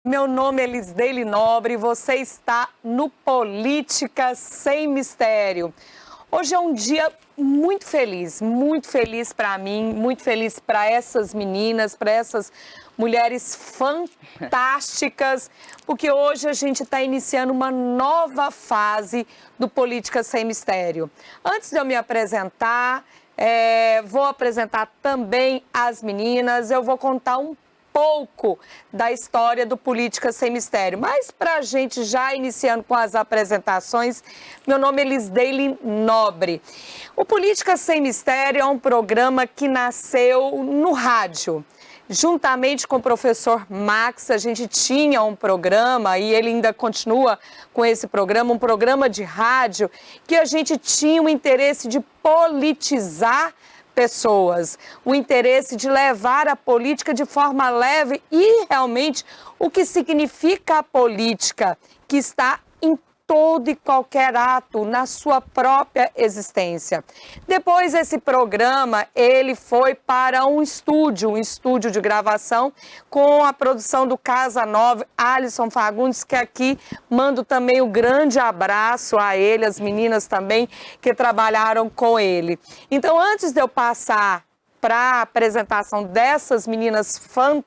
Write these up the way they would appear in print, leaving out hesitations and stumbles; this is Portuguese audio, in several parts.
Meu nome é Lisdeile Nobre e você está no Política Sem Mistério. Hoje é um dia muito feliz para mim, muito feliz para essas meninas, para essas mulheres fantásticas, porque hoje a gente está iniciando uma nova fase do Política Sem Mistério. Antes de eu me apresentar, vou apresentar também as meninas, eu vou contar um pouco da história do Política Sem Mistério. Mas para a gente já iniciando com as apresentações, meu nome é Lisdeile Nobre. O Política Sem Mistério é um programa que nasceu no rádio. Juntamente com o professor Max, a gente tinha um programa, e ele ainda continua com esse programa, um programa de rádio, que a gente tinha o interesse de politizar pessoas, o interesse de levar a política de forma leve e realmente o que significa a política, que está em todo e qualquer ato na sua própria existência. Depois esse programa, ele foi para um estúdio de gravação com a produção do Casa Nova, Alisson Fagundes, que aqui mando também um grande abraço a ele, as meninas também que trabalharam com ele. Então, antes de eu passar para a apresentação dessas meninas fantásticas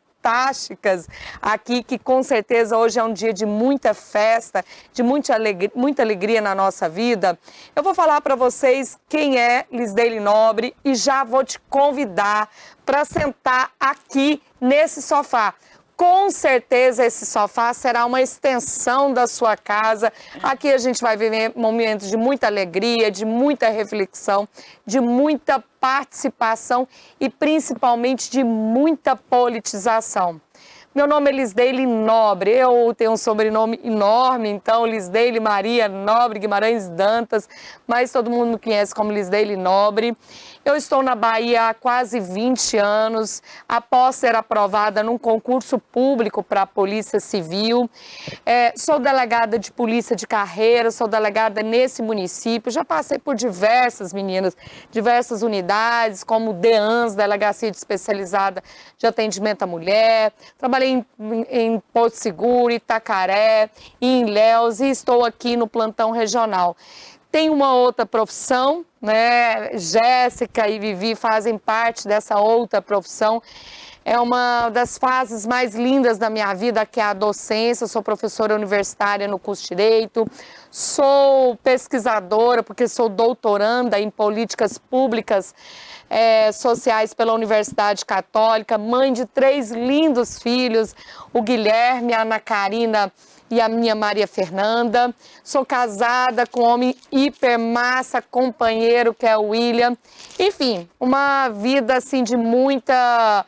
aqui, que com certeza hoje é um dia de muita festa, de muita alegria na nossa vida, eu vou falar para vocês quem é Lisdeile Nobre e já vou te convidar para sentar aqui nesse sofá. Com certeza esse sofá será uma extensão da sua casa. Aqui a gente vai viver momentos de muita alegria, de muita reflexão, de muita participação e principalmente de muita politização. Meu nome é Lisdeile Nobre, eu tenho um sobrenome enorme, então Lisdeile Maria Nobre Guimarães Dantas, mas todo mundo me conhece como Lisdeile Nobre. Eu estou na Bahia há quase 20 anos, após ser aprovada num concurso público para a Polícia Civil. Sou delegada de polícia de carreira, sou delegada nesse município, já passei por diversas meninas, diversas unidades, como DEANS, Delegacia Especializada de Atendimento à Mulher, trabalhei em Porto Seguro, Itacaré, em Ilhéus e estou aqui no plantão regional. Tem uma outra profissão, né? Jéssica e Vivi fazem parte dessa outra profissão. É uma das fases mais lindas da minha vida, que é a docência. Eu sou professora universitária no curso de Direito, sou pesquisadora, porque sou doutoranda em políticas públicas sociais pela Universidade Católica, mãe de 3 lindos filhos, o Guilherme, a Ana Karina e a minha Maria Fernanda. Sou casada com um homem hiper massa, companheiro, que é o William. Enfim, uma vida assim de muita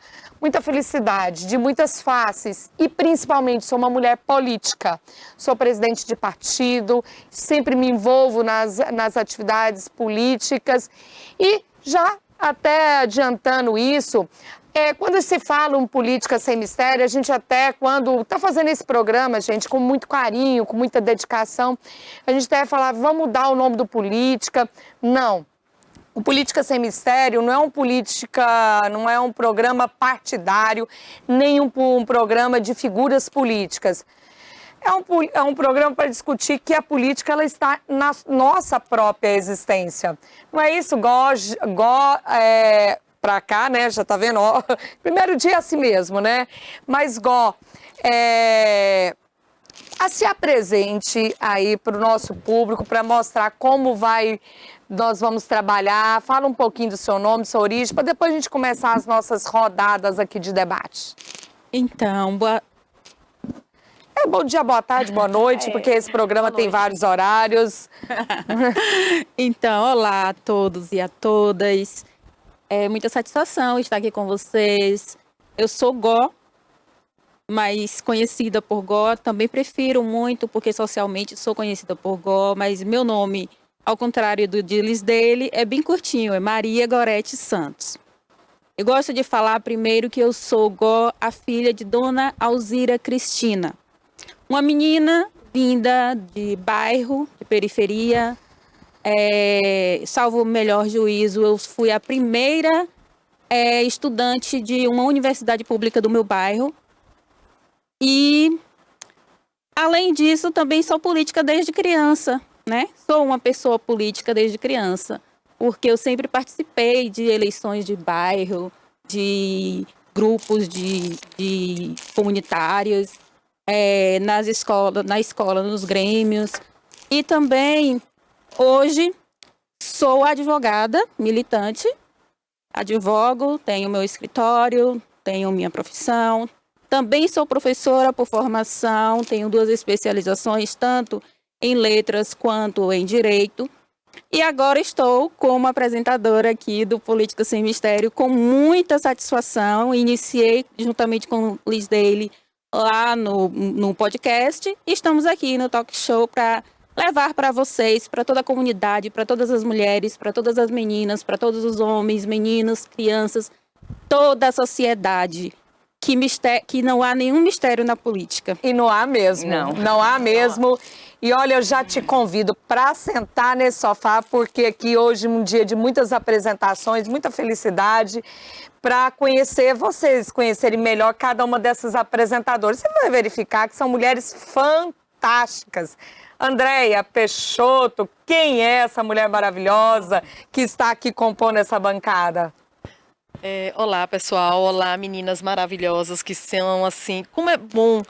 felicidade, de muitas faces e principalmente sou uma mulher política. Sou presidente de partido, sempre me envolvo nas atividades políticas e já até adiantando isso, quando se fala um Política Sem Mistério, a gente até, quando está fazendo esse programa, gente, com muito carinho, com muita dedicação, a gente até falar, vamos mudar o nome do Política. Não. O Política Sem Mistério não é um programa partidário, nem um programa de figuras políticas. É um programa para discutir que a política ela está na nossa própria existência. Não é isso, para cá, né? Já tá vendo? Ó, primeiro dia é assim mesmo, né? Mas, se apresente aí para o nosso público para mostrar como nós vamos trabalhar. Fala um pouquinho do seu nome, sua origem, para depois a gente começar as nossas rodadas aqui de debate. Então, bom dia, boa tarde, boa noite, porque esse programa tem vários horários. Então, olá a todos e a todas. É muita satisfação estar aqui com vocês. Eu sou Gó, mas conhecida por Gó. Também prefiro muito, porque socialmente sou conhecida por Gó, mas meu nome, ao contrário do de Lisdeile, é bem curtinho, é Maria Gorete Santos. Eu gosto de falar primeiro que eu sou Gó, a filha de Dona Alzira Cristina. Uma menina vinda de bairro, de periferia, salvo o melhor juízo, eu fui a primeira estudante de uma universidade pública do meu bairro. E além disso, também sou política desde criança, né? Sou uma pessoa política desde criança, porque eu sempre participei de eleições de bairro, de grupos de comunitários, na escola, nos grêmios. E também, hoje, sou advogada, militante, advogo, tenho meu escritório, tenho minha profissão. Também sou professora por formação, tenho 2 especializações, tanto em letras quanto em direito. E agora estou como apresentadora aqui do Política Sem Mistério, com muita satisfação. Iniciei juntamente com o Liz Daily lá no podcast. E estamos aqui no Talk Show para levar para vocês, para toda a comunidade, para todas as mulheres, para todas as meninas, para todos os homens, meninas, crianças, toda a sociedade, que não há nenhum mistério na política. E não há mesmo. Não há mesmo. E olha, eu já te convido para sentar nesse sofá, porque aqui hoje é um dia de muitas apresentações, muita felicidade, para conhecer vocês, conhecerem melhor cada uma dessas apresentadoras. Você vai verificar que são mulheres fantásticas. Andréia Peixoto, quem é essa mulher maravilhosa que está aqui compondo essa bancada? Olá, pessoal. Olá, meninas maravilhosas que são assim. Como é bom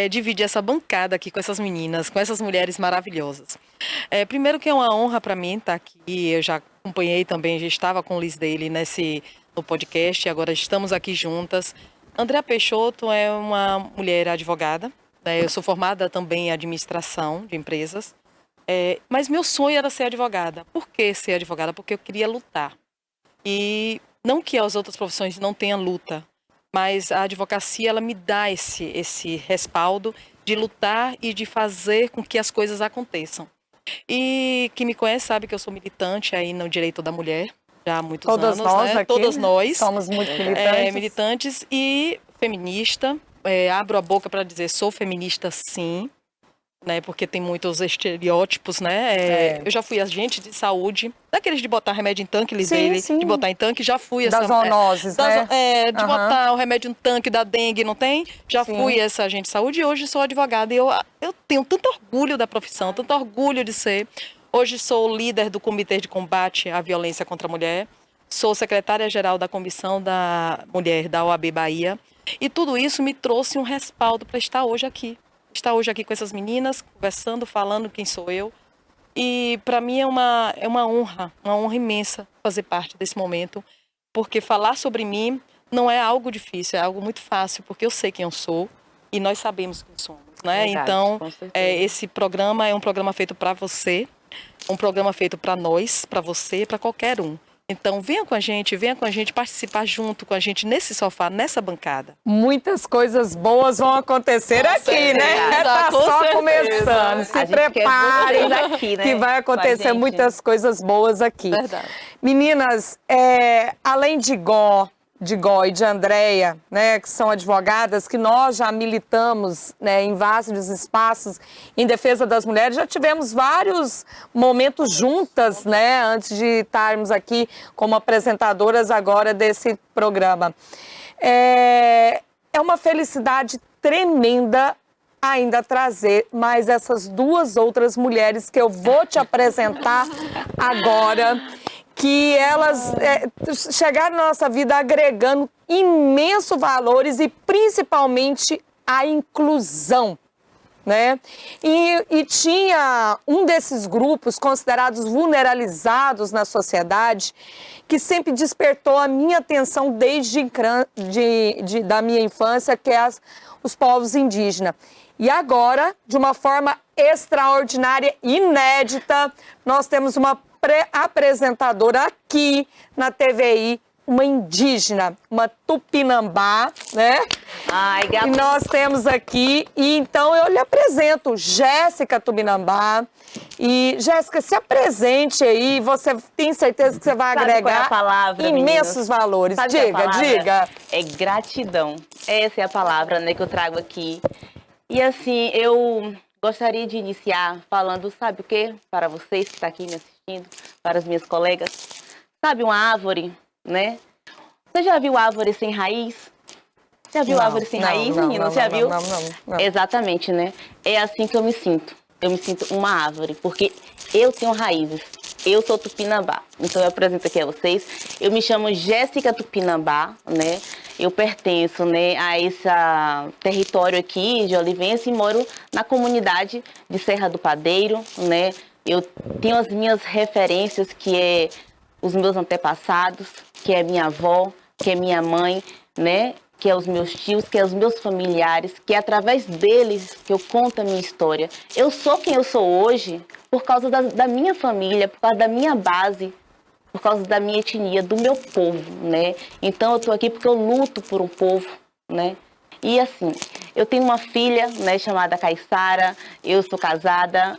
dividir essa bancada aqui com essas meninas, com essas mulheres maravilhosas. Primeiro que é uma honra para mim estar aqui. Eu já acompanhei também, já estava com o Liz Daily no podcast, e agora estamos aqui juntas. Andréia Peixoto é uma mulher advogada. Eu sou formada também em administração de empresas. Mas meu sonho era ser advogada. Por que ser advogada? Porque eu queria lutar. E não que as outras profissões não tenham luta, mas a advocacia ela me dá esse respaldo de lutar e de fazer com que as coisas aconteçam. E quem me conhece sabe que eu sou militante aí no direito da mulher, já há muitos Todas anos. nós né? aqui Todas nós somos muito militantes. Militantes e feminista. Abro a boca para dizer sou feminista sim, né? Porque tem muitos estereótipos, né? Eu já fui agente de saúde, daqueles de botar remédio em tanque, de botar em tanque, já fui das zoonoses, né? De botar o remédio em tanque da dengue, não tem? Já fui essa agente de saúde e hoje sou advogada. E eu tenho tanto orgulho da profissão, tanto orgulho de ser. Hoje sou líder do Comitê de Combate à Violência contra a Mulher, sou secretária-geral da Comissão da Mulher da OAB Bahia. E tudo isso me trouxe um respaldo para estar hoje aqui. Estar hoje aqui com essas meninas, conversando, falando quem sou eu. E para mim é uma honra imensa fazer parte desse momento, porque falar sobre mim não é algo difícil, é algo muito fácil, porque eu sei quem eu sou e nós sabemos quem somos, né? Verdade, então, com certeza. Esse programa é um programa feito para você, um programa feito para nós, para você, para qualquer um. Então, venha com a gente participar junto com a gente nesse sofá, nessa bancada. Muitas coisas boas vão acontecer aqui, né? Tá só começando. Se preparem aqui, né? que vai acontecer muitas coisas boas aqui. Verdade. Meninas, além de Gó e de Andréia, né, que são advogadas, que nós já militamos, né, em vários espaços em defesa das mulheres, já tivemos vários momentos juntas, né, antes de estarmos aqui como apresentadoras agora desse programa. É uma felicidade tremenda ainda trazer mais essas 2 outras mulheres que eu vou te apresentar agora, que elas chegaram na nossa vida agregando imensos valores e principalmente a inclusão, né? E tinha um desses grupos considerados vulnerabilizados na sociedade que sempre despertou a minha atenção desde da minha infância, que é os povos indígenas. E agora, de uma forma extraordinária, inédita, nós temos uma apresentadora aqui na TVI, uma indígena, uma tupinambá, né? Ai, gato. E nós temos aqui, e então eu lhe apresento Jéssica Tupinambá. E, Jéssica, se apresente aí, você tem certeza que você vai agregar qual é a palavra, imensos meninas? valores. Sabe qual é a palavra? Diga. É gratidão. Essa é a palavra, né, que eu trago aqui. E assim, eu gostaria de iniciar falando, sabe o quê? Para vocês que estão aqui me assistindo, para as minhas colegas. Sabe uma árvore, né? Você já viu árvore sem raiz? Já viu árvore sem raiz, menina? Já viu? Não. Exatamente, né? É assim que eu me sinto. Eu me sinto uma árvore, porque eu tenho raízes. Eu sou tupinambá. Então eu apresento aqui a vocês. Eu me chamo Jéssica Tupinambá, né? Eu pertenço, né, a esse território aqui de Olivença e moro na comunidade de Serra do Padeiro, né? Eu tenho as minhas referências, que é os meus antepassados, que é minha avó, que é minha mãe, né? Que é os meus tios, que é os meus familiares, que é através deles que eu conto a minha história. Eu sou quem eu sou hoje por causa da minha família, por causa da minha base, por causa da minha etnia, do meu povo, né? Então eu tô aqui porque eu luto por um povo, né? E assim, eu tenho uma filha, né, chamada Caissara, eu sou casada,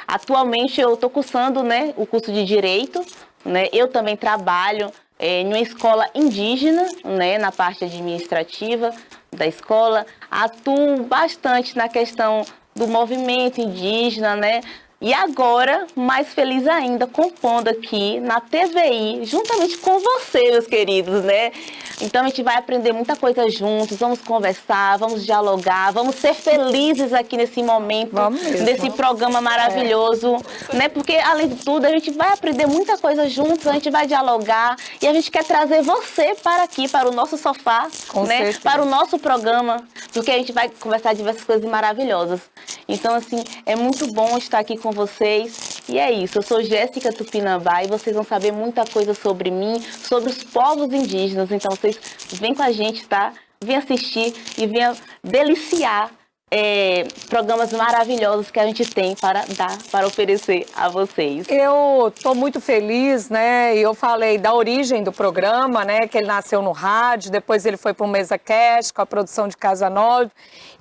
atualmente eu tô cursando, né, o curso de Direito, né? Eu também trabalho em uma escola indígena, né, na parte administrativa da escola, atuo bastante na questão do movimento indígena, né? E agora, mais feliz ainda, compondo aqui na TVI, juntamente com você, meus queridos, né? Então a gente vai aprender muita coisa juntos, vamos conversar, vamos dialogar, vamos ser felizes aqui nesse momento, nesse programa maravilhoso, né? Porque, além de tudo, a gente vai aprender muita coisa juntos, a gente vai dialogar e a gente quer trazer você para aqui, para o nosso sofá, né? Para o nosso programa, porque a gente vai conversar diversas coisas maravilhosas. Então, assim, é muito bom estar aqui com vocês. E é isso, eu sou Jéssica Tupinambá e vocês vão saber muita coisa sobre mim, sobre os povos indígenas. Então, vocês vêm com a gente, tá? Vem assistir e venham deliciar programas maravilhosos que a gente tem para dar, para oferecer a vocês. Eu estou muito feliz, né? E eu falei da origem do programa, né? Que ele nasceu no rádio, depois ele foi para o MesaCast, com a produção de Casa Nova.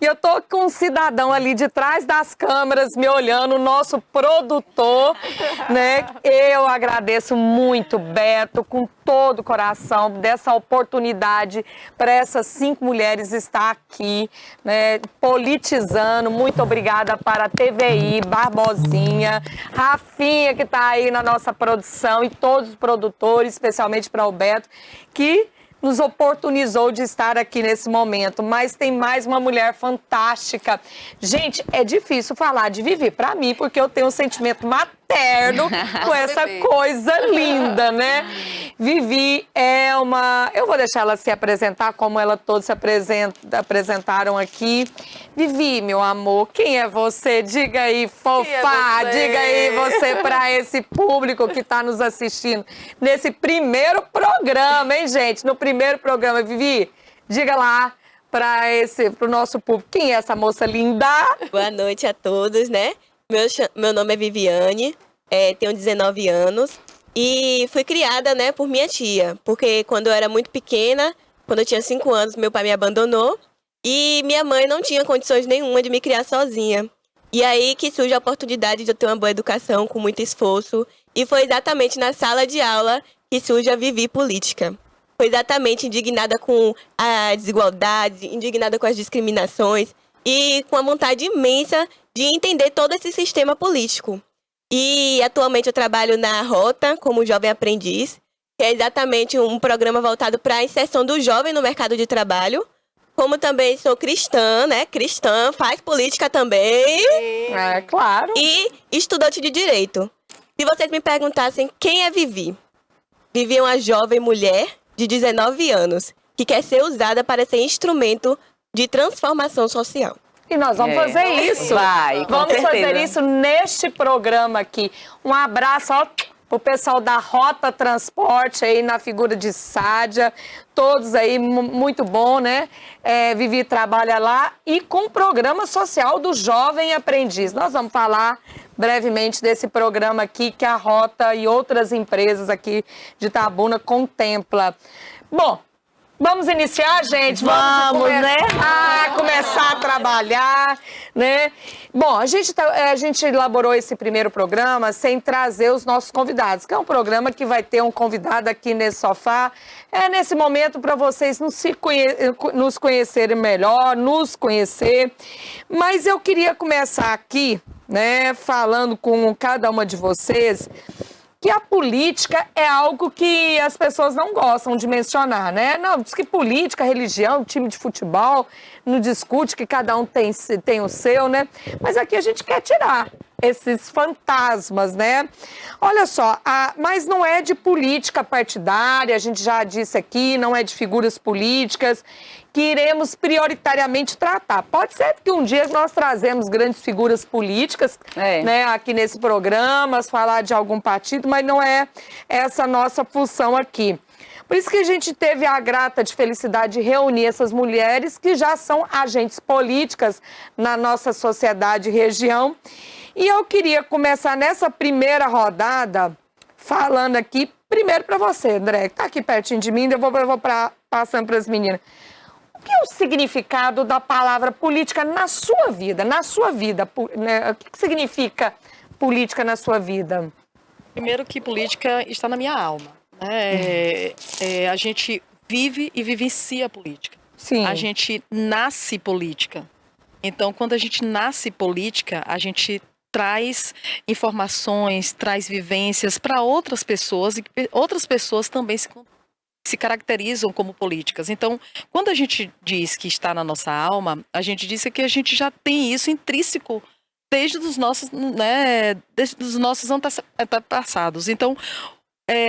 E eu tô com um cidadão ali de trás das câmeras me olhando, o nosso produtor, né? Eu agradeço muito, Beto, com todo o coração, dessa oportunidade para essas 5 mulheres estar aqui, né? Politizando. Muito obrigada para a TVI, Barbosinha, Rafinha, que está aí na nossa produção, e todos os produtores, especialmente para o Beto, que nos oportunizou de estar aqui nesse momento. Mas tem mais uma mulher fantástica. Gente, é difícil falar de Vivi para mim, porque eu tenho um sentimento materno com essa coisa linda, né? Vivi é uma... Eu vou deixar ela se apresentar como ela todos se apresentaram aqui. Vivi, meu amor, quem é você? Diga aí, fofá, diga aí você para esse público que está nos assistindo nesse primeiro programa, hein, gente? No primeiro programa, Vivi, diga lá para o nosso público, quem é essa moça linda? Boa noite a todos, né? Meu nome é Viviane, tenho 19 anos e fui criada, né, por minha tia, porque quando eu era muito pequena, quando eu tinha 5 anos, meu pai me abandonou e minha mãe não tinha condições nenhuma de me criar sozinha. E aí que surge a oportunidade de eu ter uma boa educação com muito esforço, e foi exatamente na sala de aula que surge a Vivi Política. Foi exatamente indignada com a desigualdade, indignada com as discriminações e com a vontade imensa de entender todo esse sistema político. E atualmente eu trabalho na Rota como jovem aprendiz, que é exatamente um programa voltado para a inserção do jovem no mercado de trabalho. Como também sou cristã, né? Cristã, faz política também. É, claro. E estudante de Direito. Se vocês me perguntassem quem é Vivi, Vivi é uma jovem mulher de 19 anos, que quer ser usada para ser instrumento de transformação social. E nós vamos fazer isso. Vamos fazer isso neste programa aqui. Um abraço, ó, pro pessoal da Rota Transporte aí na figura de Sádia. Todos aí, muito bom, né? Vivi trabalha lá e com o programa social do Jovem Aprendiz. Nós vamos falar brevemente desse programa aqui que a Rota e outras empresas aqui de Itabuna contempla. Bom, vamos iniciar, gente? Vamos, né? Começar a trabalhar, né? Bom, a gente elaborou esse primeiro programa sem trazer os nossos convidados, que é um programa que vai ter um convidado aqui nesse sofá. Nesse momento para vocês nos conhecerem melhor, nos conhecer. Mas eu queria começar aqui, né, falando com cada uma de vocês que a política é algo que as pessoas não gostam de mencionar, né? Não, diz que política, religião, time de futebol, não discute que cada um tem o seu, né? Mas aqui a gente quer tirar esses fantasmas, né? Olha só, mas não é de política partidária, a gente já disse aqui, não é de figuras políticas que iremos prioritariamente tratar. Pode ser que um dia nós trazemos grandes figuras políticas, né, aqui nesse programa, falar de algum partido, mas não é essa a nossa função aqui. Por isso que a gente teve a grata de felicidade de reunir essas mulheres que já são agentes políticas na nossa sociedade e região. E eu queria começar nessa primeira rodada falando aqui, primeiro para você, André, que está aqui pertinho de mim, eu vou passando para as meninas. O que é o significado da palavra política na sua vida? Na sua vida, né? O que significa política na sua vida? Primeiro que política está na minha alma. Né? A gente vive e vivencia a política. Sim. A gente nasce política. Então, quando a gente nasce política, a gente traz informações, traz vivências para outras pessoas e outras pessoas também se caracterizam como políticas. Então, quando a gente diz que está na nossa alma, a gente diz que a gente já tem isso intrínseco desde os nossos, né, desde os nossos antepassados. Então,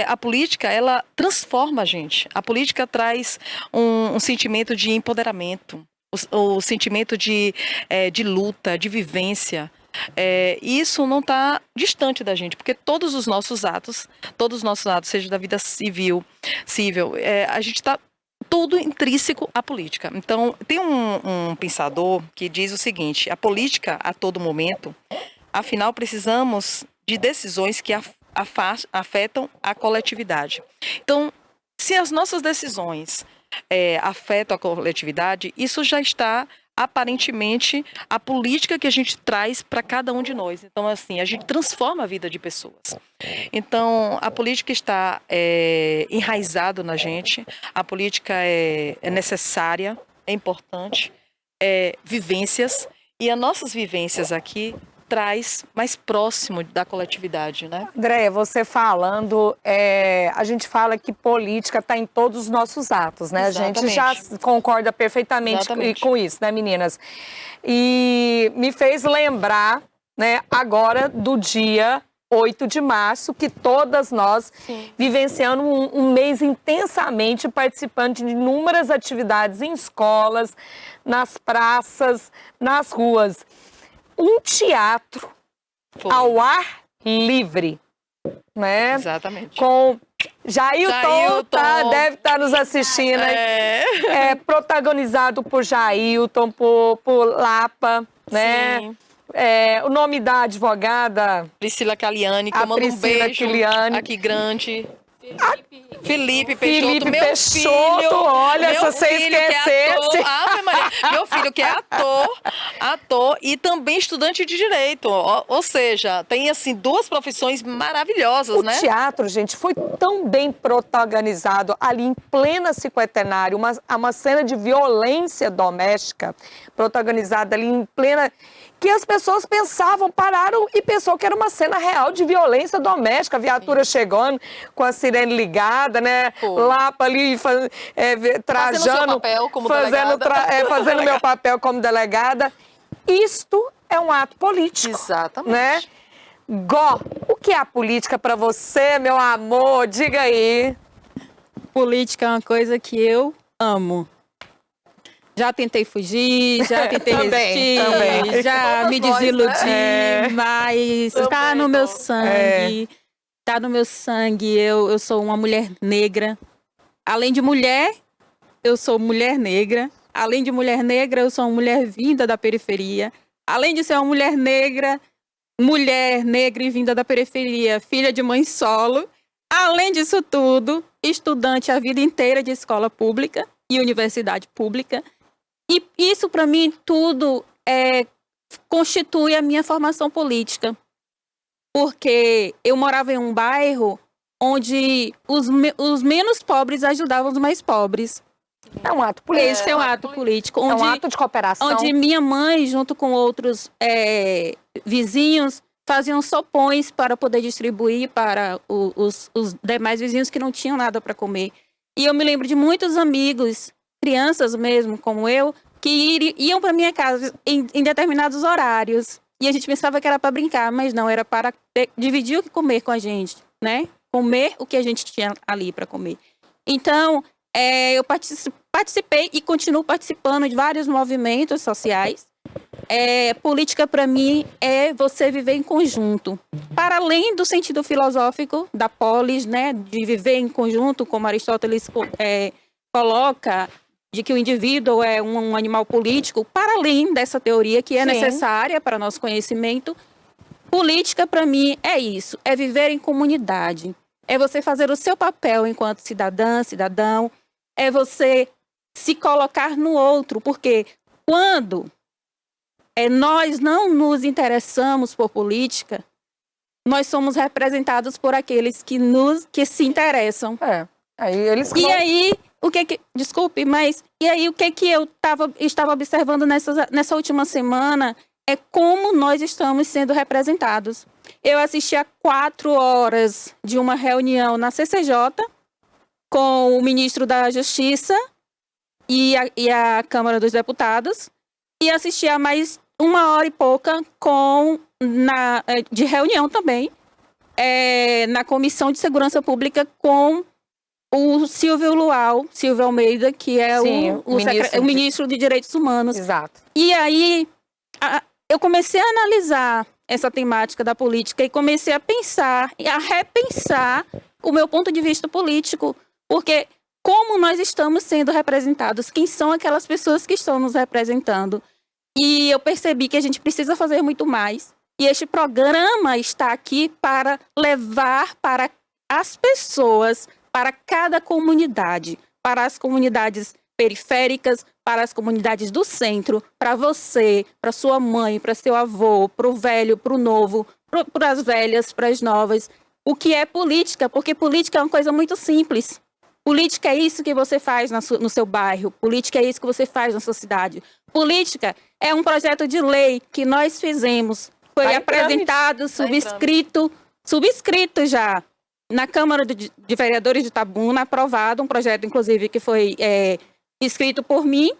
a política, ela transforma a gente. A política traz um sentimento de empoderamento, o sentimento de luta, de vivência. Isso não está distante da gente, porque todos os nossos atos, seja da vida civil, a gente está tudo intrínseco à política. Então, tem um pensador que diz o seguinte: a política a todo momento, afinal, precisamos de decisões que afetam a coletividade. Então, se as nossas decisões afetam a coletividade, isso já está aparentemente a política que a gente traz para cada um de nós. Então, assim, a gente transforma a vida de pessoas. Então, a política está enraizado na gente, a política é necessária, é importante, vivências, e as nossas vivências aqui traz mais próximo da coletividade, né? Andréia, você falando, a gente fala que política está em todos os nossos atos, né? Exatamente. A gente já concorda perfeitamente com isso, né, meninas? E me fez lembrar, né, agora do dia 8 de março, que todas nós vivenciando um mês intensamente participando de inúmeras atividades em escolas, nas praças, nas ruas. Um teatro ao ar livre, né? Exatamente. Com Jailton deve estar nos assistindo, né? Protagonizado por Jailton, por Lapa, né? Sim. O nome da advogada? Priscila Caliani, que eu mando um beijo aqui grande. Felipe Peixoto, meu filho, olha, se você esquecesse. Meu filho que é ator e também estudante de direito, ou seja, tem assim duas profissões maravilhosas, né? O teatro, gente, foi tão bem protagonizado ali em plena cinquentenário, uma cena de violência doméstica protagonizada ali em plena, que as pessoas pararam e pensou que era uma cena real de violência doméstica, a viatura chegando com a sirene ligada, né? Lapa ali, trajando, fazendo seu papel como delegada. Fazendo meu papel como delegada. Isto é um ato político. Exatamente. Né? Gó, o que é a política para você, meu amor? Diga aí. Política é uma coisa que eu amo. Já tentei fugir, já tentei resistir, já me desiludi, mas está no meu sangue. Está no meu sangue. Eu sou uma mulher negra. Além de mulher, eu sou mulher negra. Além de mulher negra, eu sou uma mulher vinda da periferia. Além de ser uma mulher negra e vinda da periferia, filha de mãe solo. Além disso tudo, estudante a vida inteira de escola pública e universidade pública. E isso, para mim, tudo constitui a minha formação política. Porque eu morava em um bairro onde os menos pobres ajudavam os mais pobres. É um ato político. Esse é um ato político. É um ato de cooperação. Onde minha mãe, junto com outros vizinhos, faziam sopões para poder distribuir para os demais vizinhos que não tinham nada para comer. E eu me lembro de muitos amigos, crianças mesmo, como eu, que iam para minha casa em determinados horários. E a gente pensava que era para brincar, mas não, era para dividir o que comer com a gente, né? Comer o que a gente tinha ali para comer. Então, eu participei e continuo participando de vários movimentos sociais. Política, para mim, é você viver em conjunto. Para além do sentido filosófico da polis, né, de viver em conjunto, como Aristóteles coloca, de que o indivíduo é um animal político, para além dessa teoria que é necessária para nosso conhecimento, política, para mim, é isso, é viver em comunidade. É você fazer o seu papel enquanto cidadã, cidadão, é você se colocar no outro, porque quando nós não nos interessamos por política, nós somos representados por aqueles que se interessam. Aí eles E aí, desculpe, mas e aí o que eu estava observando nessa última semana é como nós estamos sendo representados. Eu assisti a 4 horas de uma reunião na CCJ com o ministro da Justiça e a Câmara dos Deputados, e assisti a mais 1 hora e pouca de reunião também na Comissão de Segurança Pública com o Silvio Almeida, que é o ministro de Direitos Humanos. Exato. E aí, eu comecei a analisar essa temática da política e comecei a pensar e a repensar o meu ponto de vista político, porque como nós estamos sendo representados, quem são aquelas pessoas que estão nos representando. E eu percebi que a gente precisa fazer muito mais. E este programa está aqui para levar para as pessoas, para cada comunidade, para as comunidades periféricas, para as comunidades do centro, para você, para sua mãe, para seu avô, para o velho, para o novo, para as velhas, para as novas. O que é política? Porque política é uma coisa muito simples. Política é isso que você faz no seu bairro. Política é isso que você faz na sua cidade. Política é um projeto de lei que nós fizemos. Foi apresentado, subscrito já na Câmara de Vereadores de Itabuna, aprovado um projeto, inclusive, que foi escrito por mim.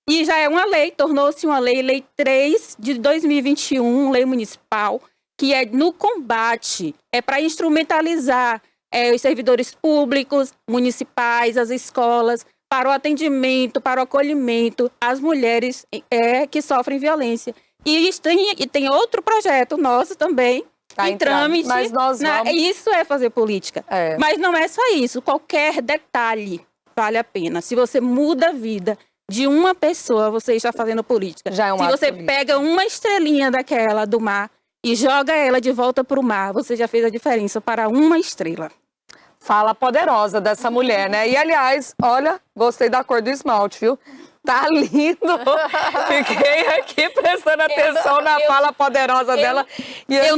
E já é uma lei, tornou-se uma lei 3 de 2021, lei municipal, que é no combate, é para instrumentalizar os servidores públicos, municipais, as escolas, para o atendimento, para o acolhimento às mulheres que sofrem violência. E tem outro projeto nosso também, em trâmite. Mas nós vamos... Isso é fazer política. Mas não é só isso. Qualquer detalhe vale a pena. Se você muda a vida de uma pessoa, você está fazendo política. Já é um Se você pega uma estrelinha daquela do mar e joga ela de volta para o mar, você já fez a diferença para uma estrela. Fala poderosa dessa mulher, né? E, aliás, olha, gostei da cor do esmalte, viu? Tá lindo! Fiquei aqui prestando atenção na fala poderosa dela. E eu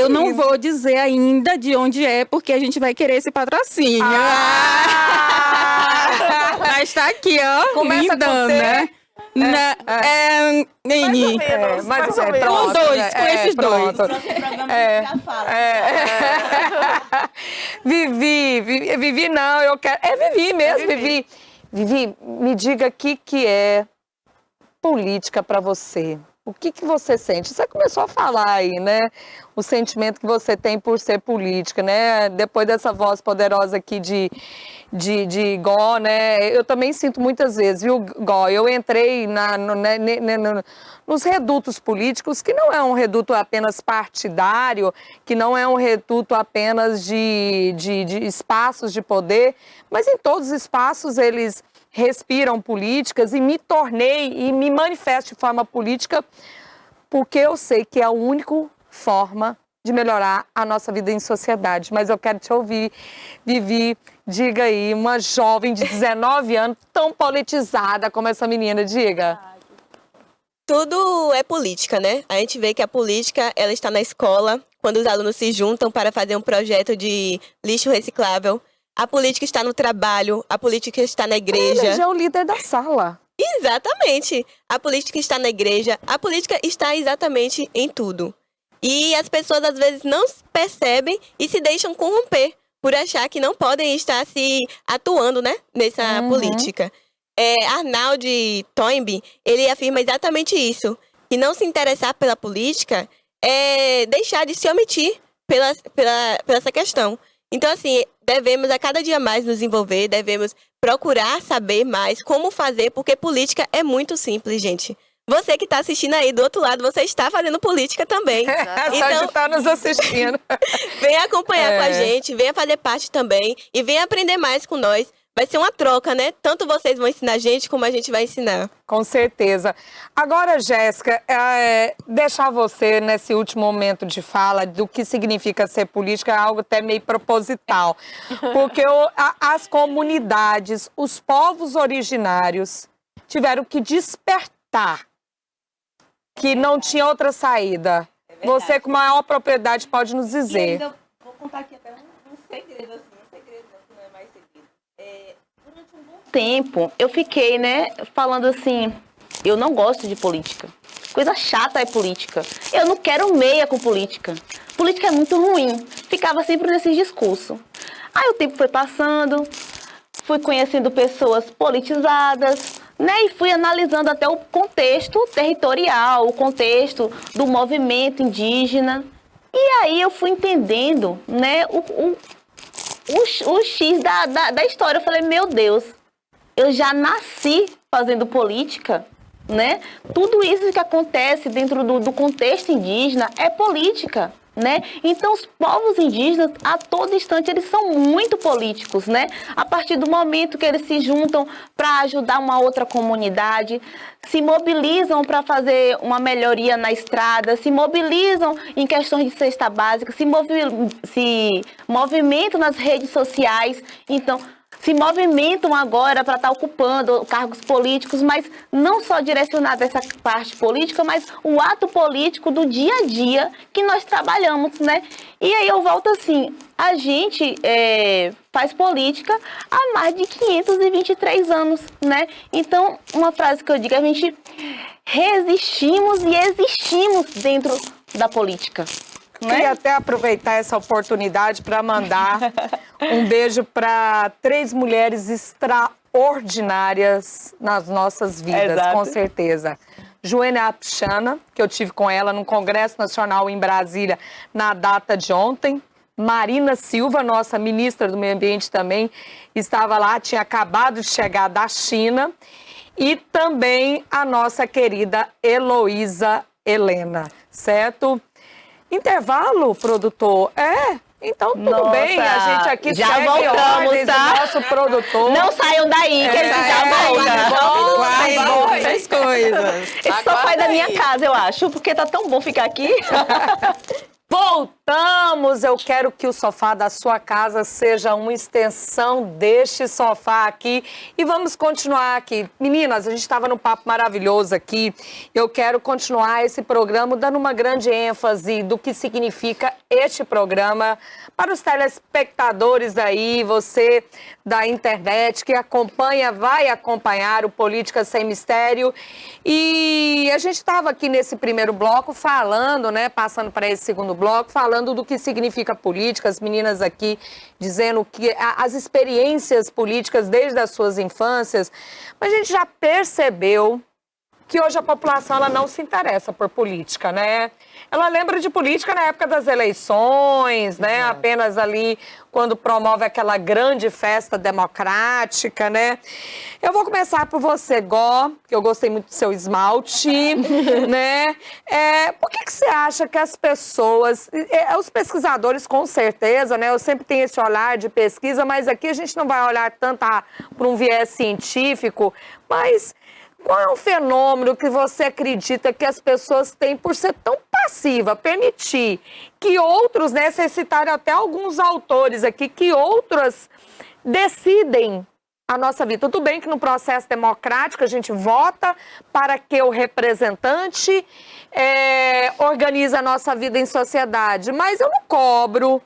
não vou dizer ainda de onde é, porque a gente vai querer esse patrocínio. Mas tá aqui, ó. Começa lindão, com T, né? Mas com esses dois. Vivi, não, eu quero. Vivi mesmo, Vivi. Vivi, me diga o que é política para você. O que você sente? Você começou a falar aí, né? O sentimento que você tem por ser política, né? Depois dessa voz poderosa aqui de Gó, né? Eu também sinto muitas vezes, viu, Gó? Eu entrei nos redutos políticos, que não é um reduto apenas partidário, que não é um reduto apenas de espaços de poder, mas em todos os espaços eles respiram políticas, e me tornei e me manifesto de forma política porque eu sei que é a única forma de melhorar a nossa vida em sociedade. Mas eu quero te ouvir, Vivi, diga aí, uma jovem de 19 anos tão politizada como essa menina, diga. Tudo é política, né? A gente vê que a política, ela está na escola, quando os alunos se juntam para fazer um projeto de lixo reciclável. A política está no trabalho, a política está na igreja. Ele já é o líder da sala. Exatamente. A política está na igreja, a política está exatamente em tudo. E as pessoas às vezes não percebem e se deixam corromper por achar que não podem estar se atuando, né, nessa política. Arnaldo Toynbee, ele afirma exatamente isso, que não se interessar pela política é deixar de se omitir pela essa questão. Então, assim, devemos a cada dia mais nos envolver, devemos procurar saber mais como fazer, porque política é muito simples, gente. Você que está assistindo aí do outro lado, você está fazendo política também. Só de estar nos assistindo. Venha acompanhar com a gente, venha fazer parte também e venha aprender mais com nós. Vai ser uma troca, né? Tanto vocês vão ensinar a gente, como a gente vai ensinar. Com certeza. Agora, Jéssica, deixar você nesse último momento de fala do que significa ser política é algo até meio proposital. Porque as comunidades, os povos originários tiveram que despertar que não tinha outra saída. Você, com maior propriedade, pode nos dizer. E ainda vou contar aqui até um segredo, assim, um segredo que não é mais segredo. Durante um bom Tempo, eu fiquei, né, falando assim, eu não gosto de política. Coisa chata é política. Eu não quero meia com política. Política é muito ruim. Ficava sempre nesse discurso. Aí o tempo foi passando, fui conhecendo pessoas politizadas, né, e fui analisando até o contexto territorial, o contexto do movimento indígena. E aí eu fui entendendo, né, o X da história. Eu falei, meu Deus, eu já nasci fazendo política, né? Tudo isso que acontece dentro do contexto indígena é política, né? Então, os povos indígenas, a todo instante, eles são muito políticos, né? A partir do momento que eles se juntam para ajudar uma outra comunidade, se mobilizam para fazer uma melhoria na estrada, se mobilizam em questões de cesta básica, se movimentam nas redes sociais. Então, se movimentam agora para estar ocupando cargos políticos, mas não só direcionado a essa parte política, mas o ato político do dia a dia que nós trabalhamos, né? E aí eu volto assim, a gente faz política há mais de 523 anos, né? Então, uma frase que eu digo, a gente resistimos e existimos dentro da política. Queria até aproveitar essa oportunidade para mandar um beijo para 3 mulheres extraordinárias nas nossas vidas, Exato. com certeza. Joênia Apchana, que eu tive com ela no Congresso Nacional em Brasília na data de ontem. Marina Silva, nossa ministra do Meio Ambiente também, estava lá, tinha acabado de chegar da China. E também a nossa querida Heloísa Helena, certo? Intervalo, produtor? Então tudo Nossa, bem, a gente aqui já segue voltamos, ordens do tá? nosso produtor. Não saiam daí, que eles já voltam. Várias coisas. Esse sofá é da minha casa, eu acho, porque tá tão bom ficar aqui. Voltamos! Eu quero que o sofá da sua casa seja uma extensão deste sofá aqui. E vamos continuar aqui. Meninas, a gente estava num papo maravilhoso aqui. Eu quero continuar esse programa dando uma grande ênfase do que significa este programa para os telespectadores aí, você da internet que acompanha, vai acompanhar o Política Sem Mistério. E a gente estava aqui nesse primeiro bloco falando, né, passando para esse segundo bloco, falando do que significa política, as meninas aqui dizendo que as experiências políticas desde as suas infâncias, mas a gente já percebeu que hoje a população ela não se interessa por política, né? Ela lembra de política na época das eleições, né? Apenas ali quando promove aquela grande festa democrática, né? Eu vou começar por você, Gó, que eu gostei muito do seu esmalte, né? Por que você acha que as pessoas, os pesquisadores com certeza, né? Eu sempre tenho esse olhar de pesquisa, mas aqui a gente não vai olhar tanto para um viés científico, mas qual é o fenômeno que você acredita que as pessoas têm por ser tão passiva, permitir que outros, né, vocês citaram até alguns autores aqui, que outras decidem a nossa vida? Tudo bem que no processo democrático a gente vota para que o representante organize a nossa vida em sociedade, mas eu não cobro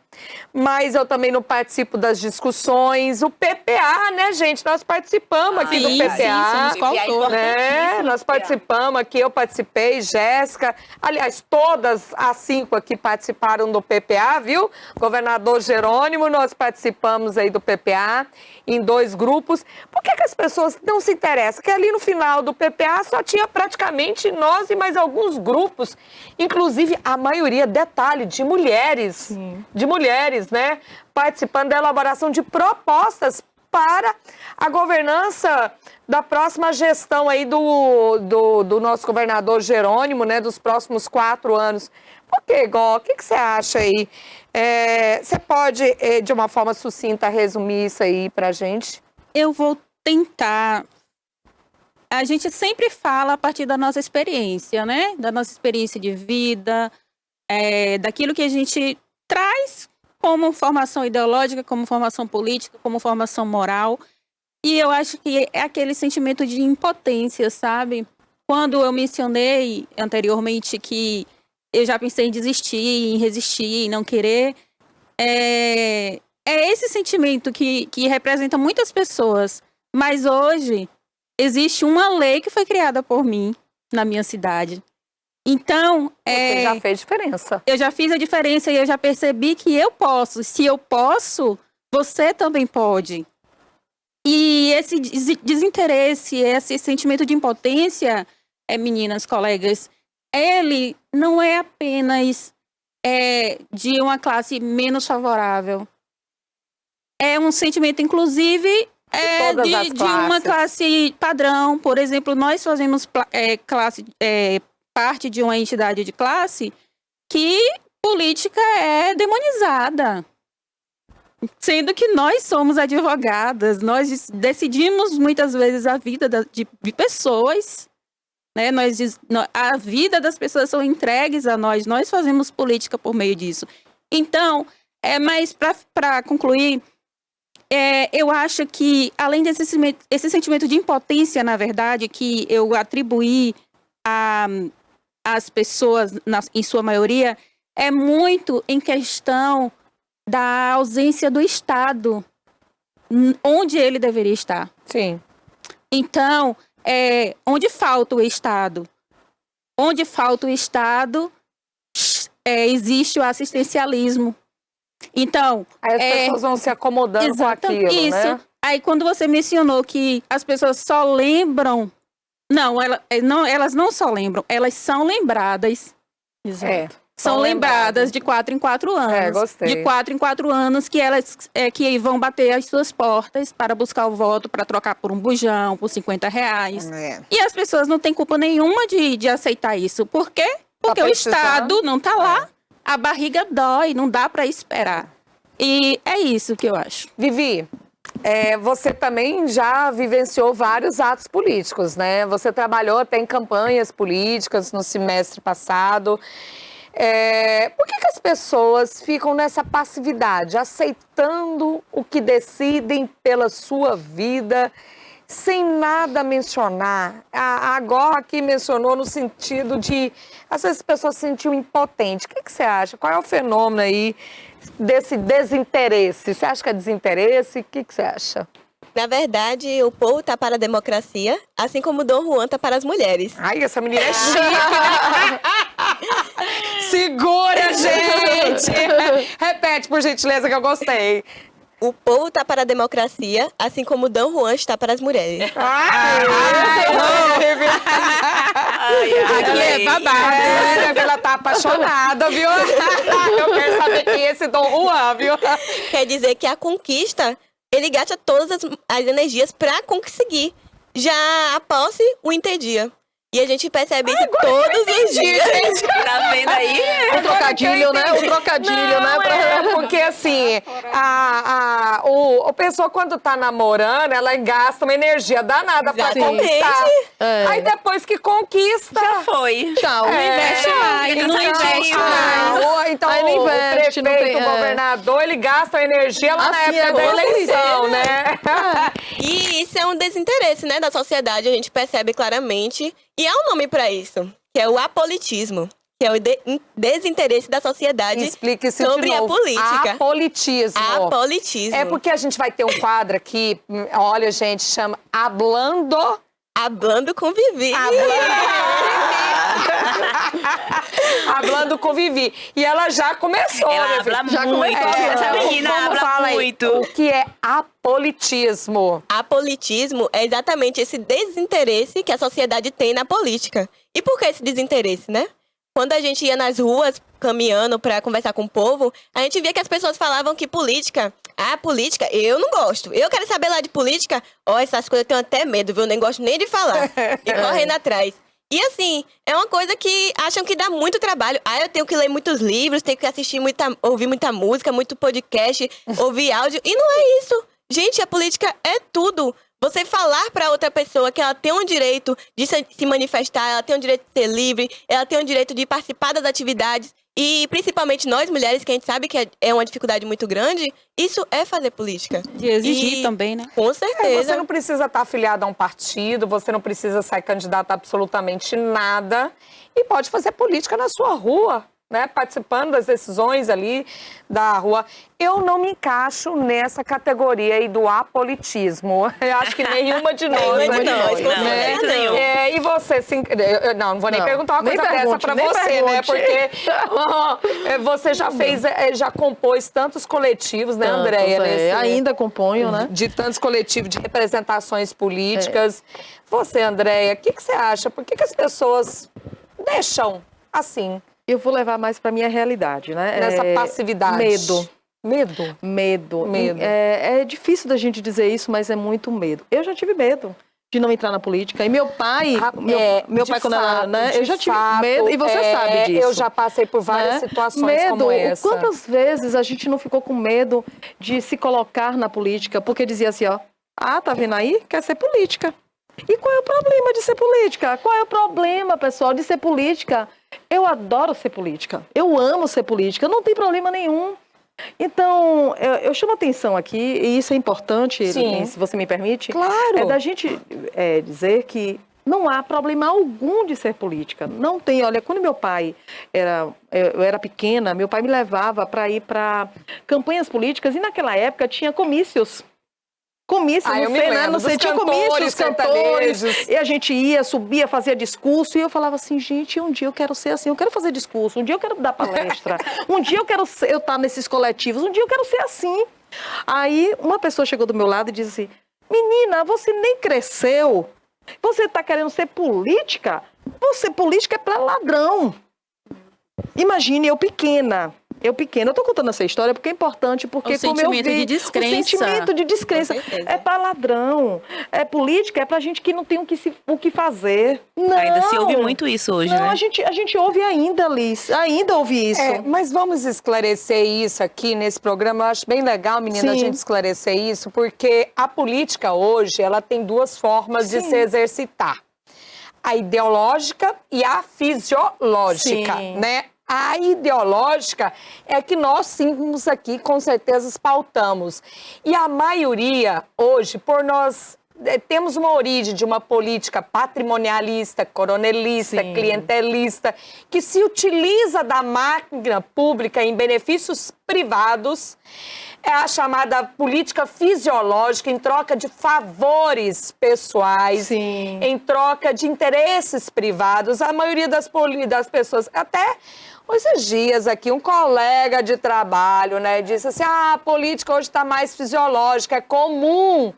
mas eu também não participo das discussões. O PPA, né, gente? Nós participamos aqui do PPA. Sim, somos coautores. Né? Nós participamos aqui, eu participei, Jéssica. Aliás, todas as 5 aqui participaram do PPA, viu? Governador Jerônimo, nós participamos aí do PPA em 2 grupos. Por que as pessoas não se interessam? Porque ali no final do PPA só tinha praticamente nós e mais alguns grupos, inclusive a maioria, detalhe, de mulheres, né? Participando da elaboração de propostas para a governança da próxima gestão aí do nosso governador Jerônimo, né? Dos próximos 4 anos. Por quê, Gó? O que você acha aí? Você pode, de uma forma sucinta, resumir isso aí pra gente? Eu vou tentar. A gente sempre fala a partir da nossa experiência, né? Da nossa experiência de vida, daquilo que a gente traz como formação ideológica, como formação política, como formação moral. E eu acho que é aquele sentimento de impotência, sabe? Quando eu mencionei anteriormente que eu já pensei em desistir, em resistir, em não querer, é esse sentimento que representa muitas pessoas. Mas hoje existe uma lei que foi criada por mim na minha cidade. Então, Você já fez diferença. eu já fiz a diferença e eu já percebi que eu posso. Se eu posso, você também pode. E esse desinteresse, esse sentimento de impotência, meninas, colegas, ele não é apenas de uma classe menos favorável. É um sentimento, inclusive, de uma classe padrão. Por exemplo, nós fazemos parte de uma entidade de classe que política é demonizada. Sendo que nós somos advogadas, nós decidimos muitas vezes a vida de pessoas, né? A vida das pessoas são entregues a nós, nós fazemos política por meio disso. Então, mas para concluir, eu acho que, além esse sentimento de impotência, na verdade, que eu atribuí às pessoas, em sua maioria, é muito em questão da ausência do Estado, onde ele deveria estar. Sim. Então, onde falta o Estado? Onde falta o Estado, existe o assistencialismo. Então, aí as pessoas vão se acomodando com aquilo, isso. Né? Aí, quando você mencionou que as pessoas só lembram... Não, elas não só lembram, elas são lembradas. Exato. São lembradas de 4 em 4 anos. Gostei. De 4 em 4 anos que elas que vão bater as suas portas para buscar o voto, para trocar por um bujão, por R$50. E as pessoas não têm culpa nenhuma de aceitar isso. Por quê? Porque o Estado não está lá. A barriga dói, não dá para esperar. E é isso que eu acho. Vivi, você também já vivenciou vários atos políticos, né? Você trabalhou até em campanhas políticas no semestre passado. Por que as pessoas ficam nessa passividade, aceitando o que decidem pela sua vida, sem nada mencionar? A Gó aqui mencionou no sentido de, às vezes as pessoas se sentiam impotentes. O que você acha? Qual é o fenômeno aí desse desinteresse? Você acha que é desinteresse? O que você acha? Na verdade, o povo tá para a democracia, assim como o Dom Juan tá para as mulheres. Ai, essa menina é chique, né? Segura, gente! Repete, por gentileza, que eu gostei. O povo tá para a democracia, assim como o Dom Juan está para as mulheres. Aqui é babado. Ela tá apaixonada, viu? Eu quero saber quem é esse Dom Juan, viu? Quer dizer que a conquista, ele gasta todas as energias para conseguir. Já a posse o entedia. E a gente percebe isso todos os dias. Tá vendo aí? Um trocadilho, né? Um trocadilho, né? Porque assim, a pessoa quando tá namorando, ela gasta uma energia danada pra Exatamente. conquistar. É. Aí depois que conquista... Foi. Tchau. Não investe mais, não investe mais. Então Aí não o investe, não prefeito, tem- o governador, ele gasta a energia lá na Assim época é da bom. eleição, né? E isso é um desinteresse, né, da sociedade, a gente percebe claramente. E há um nome para isso, que é o apolitismo. que é o desinteresse da sociedade Explique isso sobre de a novo. política. Apolitismo. Apolitismo. É porque a gente vai ter um quadro aqui, olha, gente, chama Hablando com Vivi. Hablando com Vivi. E ela já começou, Ela minha filha. habla Já muito, começou. essa menina Como habla fala aí? muito. O que é apolitismo? Apolitismo é exatamente esse desinteresse que a sociedade tem na política. E por que esse desinteresse, né? Quando a gente ia nas ruas caminhando para conversar com o povo, a gente via que as pessoas falavam que política, eu não gosto. Eu quero saber lá de política, essas coisas eu tenho até medo, viu? Eu nem gosto nem de falar. E correndo atrás. E assim, é uma coisa que acham que dá muito trabalho. Eu tenho que ler muitos livros, tenho que ouvir muita música, muito podcast, ouvir áudio. E não é isso. Gente, a política é tudo. Você falar para outra pessoa que ela tem um direito de se manifestar, ela tem um direito de ser livre, ela tem um direito de participar das atividades. E principalmente nós, mulheres, que a gente sabe que é uma dificuldade muito grande, isso é fazer política. De exigir também, né? Com certeza. Você não precisa estar afiliado a um partido, você não precisa ser candidato a absolutamente nada e pode fazer política na sua rua, né? Participando das decisões ali da rua. Eu não me encaixo nessa categoria aí do apolitismo. Eu acho que nenhuma de nós. Nenhuma de nós, com né? certeza nenhuma. E você, não vou nem perguntar uma nem coisa dessa pergunte, pra nem você, né? pergunte. Porque você já fez, já compôs tantos coletivos, né, Andréia? Ainda componho, né? De tantos coletivos, de representações políticas. Você, Andréia, o que você acha? Por que as pessoas deixam assim, Eu vou levar mais para minha realidade, né? nessa passividade? Medo. Medo? Medo. É difícil da gente dizer isso, mas é muito medo. Eu já tive medo de não entrar na política. E meu pai, meu pai quando era, né? Eu já tive medo e você sabe disso. Eu já passei por várias situações como essa. Quantas vezes a gente não ficou com medo de se colocar na política? Porque dizia assim, tá vendo aí? Quer ser política. E qual é o problema de ser política? Qual é o problema, pessoal, de ser política? Eu adoro ser política. Eu amo ser política. Não tem problema nenhum. Então, eu chamo atenção aqui, e isso é importante, Sim. se você me permite. Claro. É da gente dizer que não há problema algum de ser política. Não tem. Olha, quando meu pai eu era pequena, meu pai me levava para ir para campanhas políticas, e naquela época tinha comícios. Eu me lembro, não sei, tinha comícios, cantores, e a gente ia, subia, fazia discurso, e eu falava assim, gente, um dia eu quero ser assim, eu quero fazer discurso, um dia eu quero dar palestra, um dia eu quero eu estar nesses coletivos, um dia eu quero ser assim. Aí uma pessoa chegou do meu lado e disse assim, menina, você nem cresceu, você está querendo ser política? Política é para ladrão. Imagine, eu pequena. Eu tô contando essa história porque é importante, porque como eu vi... de descrença. O sentimento de descrença. É para ladrão. É política, é pra gente que não tem o que fazer. Não. Ainda se ouve muito isso hoje, não, né? a gente ouve ainda, Liz. Ainda ouve isso. Mas vamos esclarecer isso aqui nesse programa. Eu acho bem legal, menina, a Sim. gente esclarecer isso, porque a política hoje, ela tem duas formas de se exercitar. A ideológica e a fisiológica, Sim. né? A ideológica é que nós cinco aqui com certeza pautamos. E a maioria hoje, por nós temos uma origem de uma política patrimonialista, coronelista, Sim. clientelista, que se utiliza da máquina pública em benefícios privados, é a chamada política fisiológica, em troca de favores pessoais, Sim. em troca de interesses privados. A maioria das pessoas, até esses dias aqui, um colega de trabalho, né, disse assim, a política hoje está mais fisiológica, é comum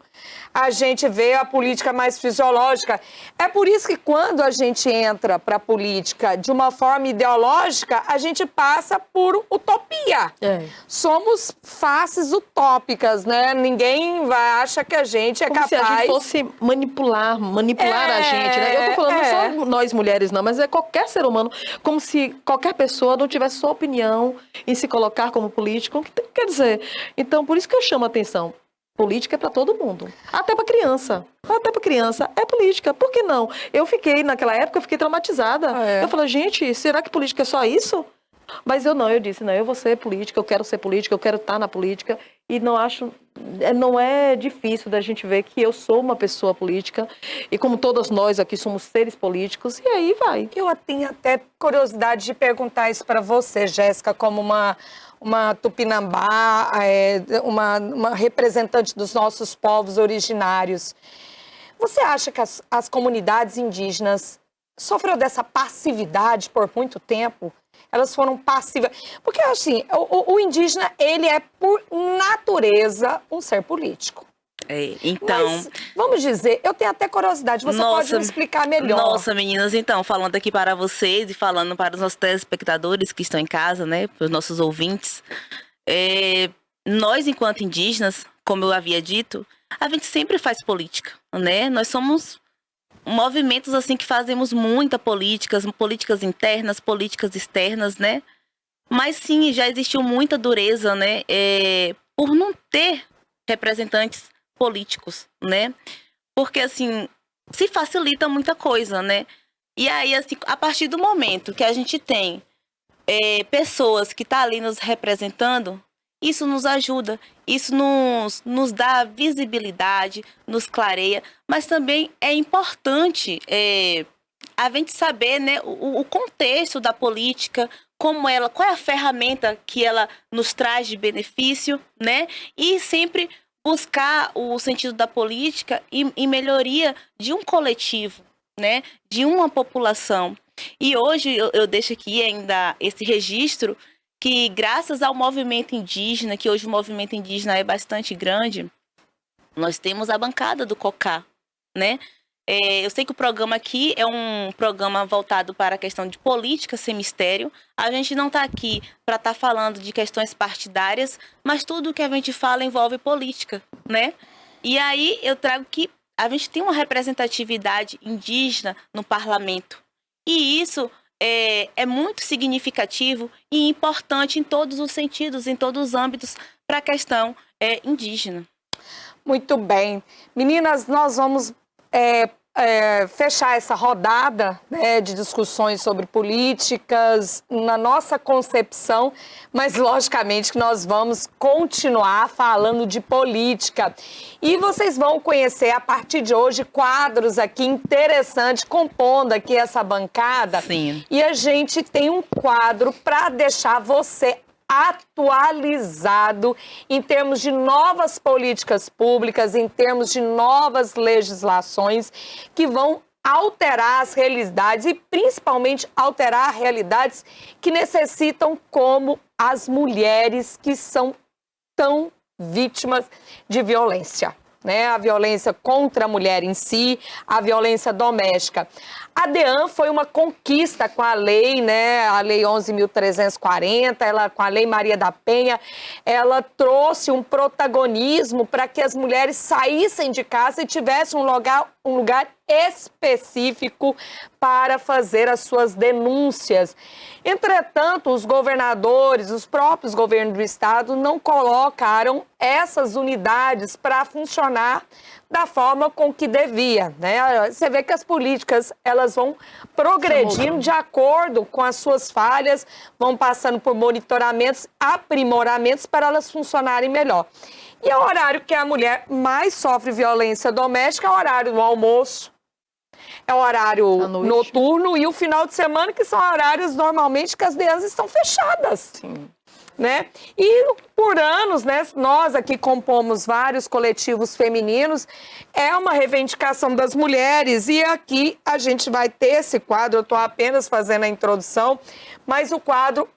a gente ver a política mais fisiológica. É por isso que quando a gente entra para a política de uma forma ideológica, a gente passa por utopia. Somos faces utópicas, né? Ninguém acha que a gente é Como capaz... se a gente fosse manipular a gente, né? Eu tô falando não só nós mulheres não, mas é qualquer ser humano, como se qualquer pessoa não tivesse sua opinião em se colocar como político. O que quer dizer? Então, por isso que eu chamo a atenção. Política é para todo mundo, até para criança. Até para criança é política. Por que não? Naquela época, eu fiquei traumatizada. Eu falei, gente, será que política é só isso? Mas eu disse, não, eu vou ser política, eu quero ser política, eu quero estar na política. e não é difícil da gente ver que eu sou uma pessoa política e como todas nós aqui somos seres políticos, e aí vai. Eu tenho até curiosidade de perguntar isso para você, Jéssica, como uma tupinambá, uma representante dos nossos povos originários. Você acha que as comunidades indígenas sofreram dessa passividade por muito tempo? Elas foram passivas. Porque, assim, o indígena, ele é, por natureza, um ser político. Então... Mas, vamos dizer, eu tenho até curiosidade, você pode me explicar melhor. Nossa, meninas, então, falando aqui para vocês e falando para os nossos telespectadores que estão em casa, né, para os nossos ouvintes, nós, enquanto indígenas, como eu havia dito, a gente sempre faz política, né? Nós somos movimentos, assim, que fazemos muita políticas internas, políticas externas, né? Mas, sim, já existiu muita dureza, né, por não ter representantes políticos, né? Porque, assim, se facilita muita coisa, né? E aí, assim, a partir do momento que a gente tem pessoas que estão ali nos representando, isso nos ajuda, isso nos dá visibilidade, nos clareia, mas também é importante a gente saber, né, o contexto da política, qual é a ferramenta que ela nos traz de benefício, né? E sempre buscar o sentido da política e melhoria de um coletivo, né? De uma população. E hoje eu deixo aqui ainda esse registro que, graças ao movimento indígena, que hoje o movimento indígena é bastante grande, nós temos a bancada do COCA, né? Eu sei que o programa aqui é um programa voltado para a questão de política sem mistério. A gente não está aqui para estar falando de questões partidárias, mas tudo que a gente fala envolve política, né? E aí eu trago que a gente tem uma representatividade indígena no parlamento. E isso é muito significativo e importante em todos os sentidos, em todos os âmbitos, para a questão indígena. Muito bem. Meninas, nós vamos fechar essa rodada, né, de discussões sobre políticas na nossa concepção, mas logicamente que nós vamos continuar falando de política. E vocês vão conhecer a partir de hoje quadros aqui interessantes, compondo aqui essa bancada. Sim. E a gente tem um quadro para deixar você atualizado em termos de novas políticas públicas, em termos de novas legislações que vão alterar as realidades e principalmente alterar realidades que necessitam, como as mulheres que são tão vítimas de violência, né? A violência contra a mulher em si, a violência doméstica. A DEAN foi uma conquista com a lei, né? A lei 11.340, com a lei Maria da Penha, ela trouxe um protagonismo para que as mulheres saíssem de casa e tivessem um lugar específico para fazer as suas denúncias. Entretanto, os governadores, os próprios governos do estado não colocaram essas unidades para funcionar da forma com que devia, né? Você vê que as políticas, elas vão progredindo de acordo com as suas falhas, vão passando por monitoramentos, aprimoramentos para elas funcionarem melhor. E é o horário que a mulher mais sofre violência doméstica, é o horário do almoço, é o horário noturno e o final de semana, que são horários normalmente que as DEANs estão fechadas. Sim. Né? E por anos, né, nós aqui compomos vários coletivos femininos, é uma reivindicação das mulheres, e aqui a gente vai ter esse quadro, eu estou apenas fazendo a introdução, mas o quadro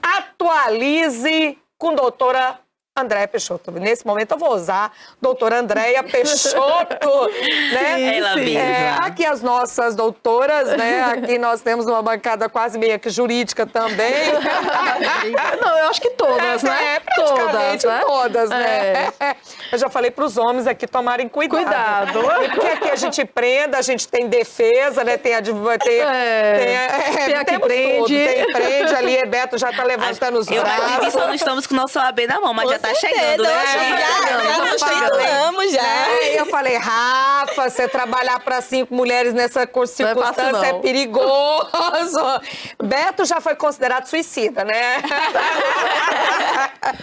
Atualize com doutora Andréia Peixoto. Nesse momento eu vou usar doutora Andréia Peixoto, né? Ela mesma. Aqui as nossas doutoras, né? Aqui nós temos uma bancada quase meio que jurídica também. Não, eu acho que todas, né? Praticamente todas, né? É. Eu já falei para os homens aqui tomarem cuidado. Porque aqui a gente prenda, a gente tem defesa, né? Tem aqui prende. Tem prende ali, Beto já tá levantando os braços. Eu só não estamos com o nosso OAB na mão, mas já tá Com chegando, certeza, né? já nos titulamos já. E eu falei, Rafa, você trabalhar para 5 mulheres nessa circunstância não. é perigoso. Beto já foi considerado suicida, né?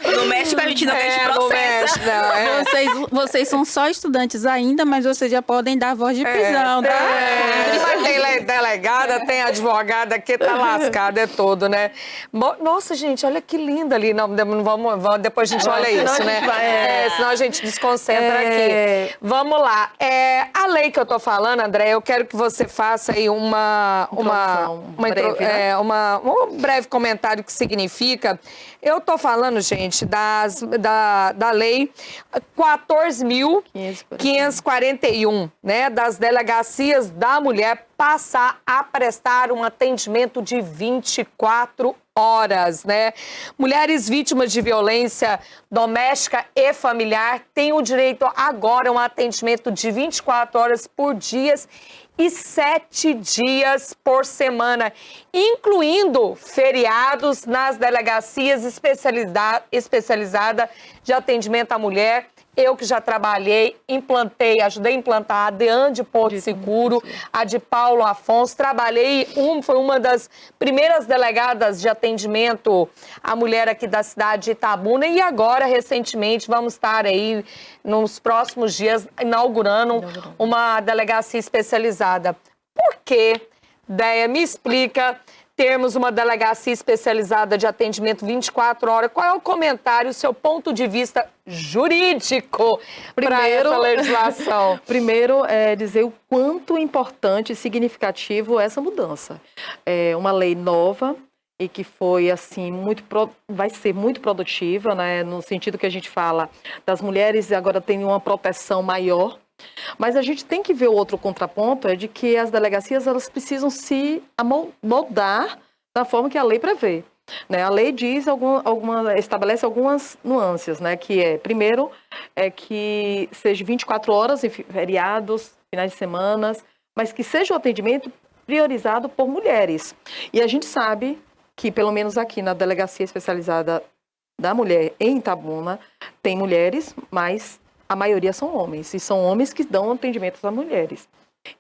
Não mexe com a gente, não, que a gente não processa. mexe, não, é. Vocês são só estudantes ainda, mas vocês já podem dar voz de prisão. Tá? Mas tem delegada, tem advogada, que tá lascada, é tudo, né? Nossa, gente, olha que linda ali. Não vamos, depois a gente olha isso, né? Senão a gente desconcentra aqui. Vamos lá. A lei que eu tô falando, André, eu quero que você faça aí um breve comentário que significa. Eu tô falando, gente, da lei 14.541, né, das delegacias da mulher passar a prestar um atendimento de 24 horas, né? Mulheres vítimas de violência doméstica e familiar têm o direito agora a um atendimento de 24 horas por dia e 7 dias por semana, incluindo feriados nas delegacias especializadas de atendimento à mulher. Eu que já trabalhei, ajudei a implantar a DEAN de Porto Seguro, a de Paulo Afonso. Trabalhei, foi uma das primeiras delegadas de atendimento à mulher aqui da cidade de Itabuna. E agora, recentemente, vamos estar aí, nos próximos dias, inaugurando uma delegacia especializada. Por quê? Deia, me explica. Termos uma delegacia especializada de atendimento 24 horas. Qual é o comentário, o seu ponto de vista jurídico para essa legislação? Primeiro, dizer o quanto importante e significativo essa mudança. É uma lei nova e que foi, assim, vai ser muito produtiva, né, no sentido que a gente fala das mulheres agora têm uma proteção maior. Mas a gente tem que ver o outro contraponto, é de que as delegacias elas precisam se moldar da forma que a lei prevê. Né? A lei diz estabelece algumas nuances, né? Que primeiro, que seja 24 horas em feriados, finais de semana, mas que seja o atendimento priorizado por mulheres. E a gente sabe que, pelo menos aqui na Delegacia Especializada da Mulher em Itabuna, tem mulheres, mas a maioria são homens, e são homens que dão atendimento às mulheres.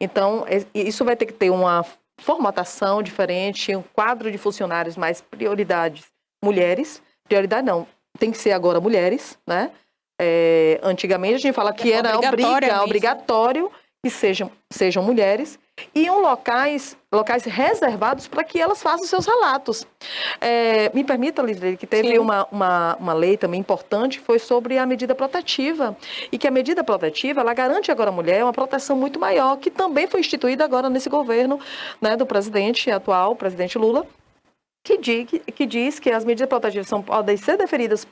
Então, isso vai ter que ter uma formatação diferente, um quadro de funcionários mais prioridades mulheres. Prioridade não, tem que ser agora mulheres, né? Antigamente a gente fala que era obrigatório que sejam mulheres, e locais reservados para que elas façam seus relatos. Me permita, Lisle, que teve uma lei também importante, foi sobre a medida protetiva, e que a medida protetiva, ela garante agora à mulher uma proteção muito maior, que também foi instituída agora nesse governo, né, do presidente atual, o presidente Lula, que diz que as medidas protetivas podem ser deferidas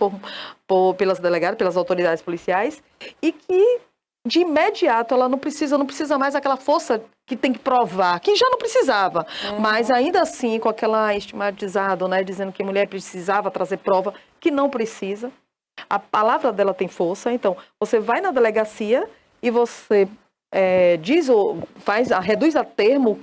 pelas delegadas, pelas autoridades policiais, e que de imediato ela não precisa mais aquela força que tem que provar, que já não precisava, mas ainda assim com aquela estigmatizado, né, dizendo que a mulher precisava trazer prova, que não precisa. A palavra dela tem força, então você vai na delegacia e você reduz a termo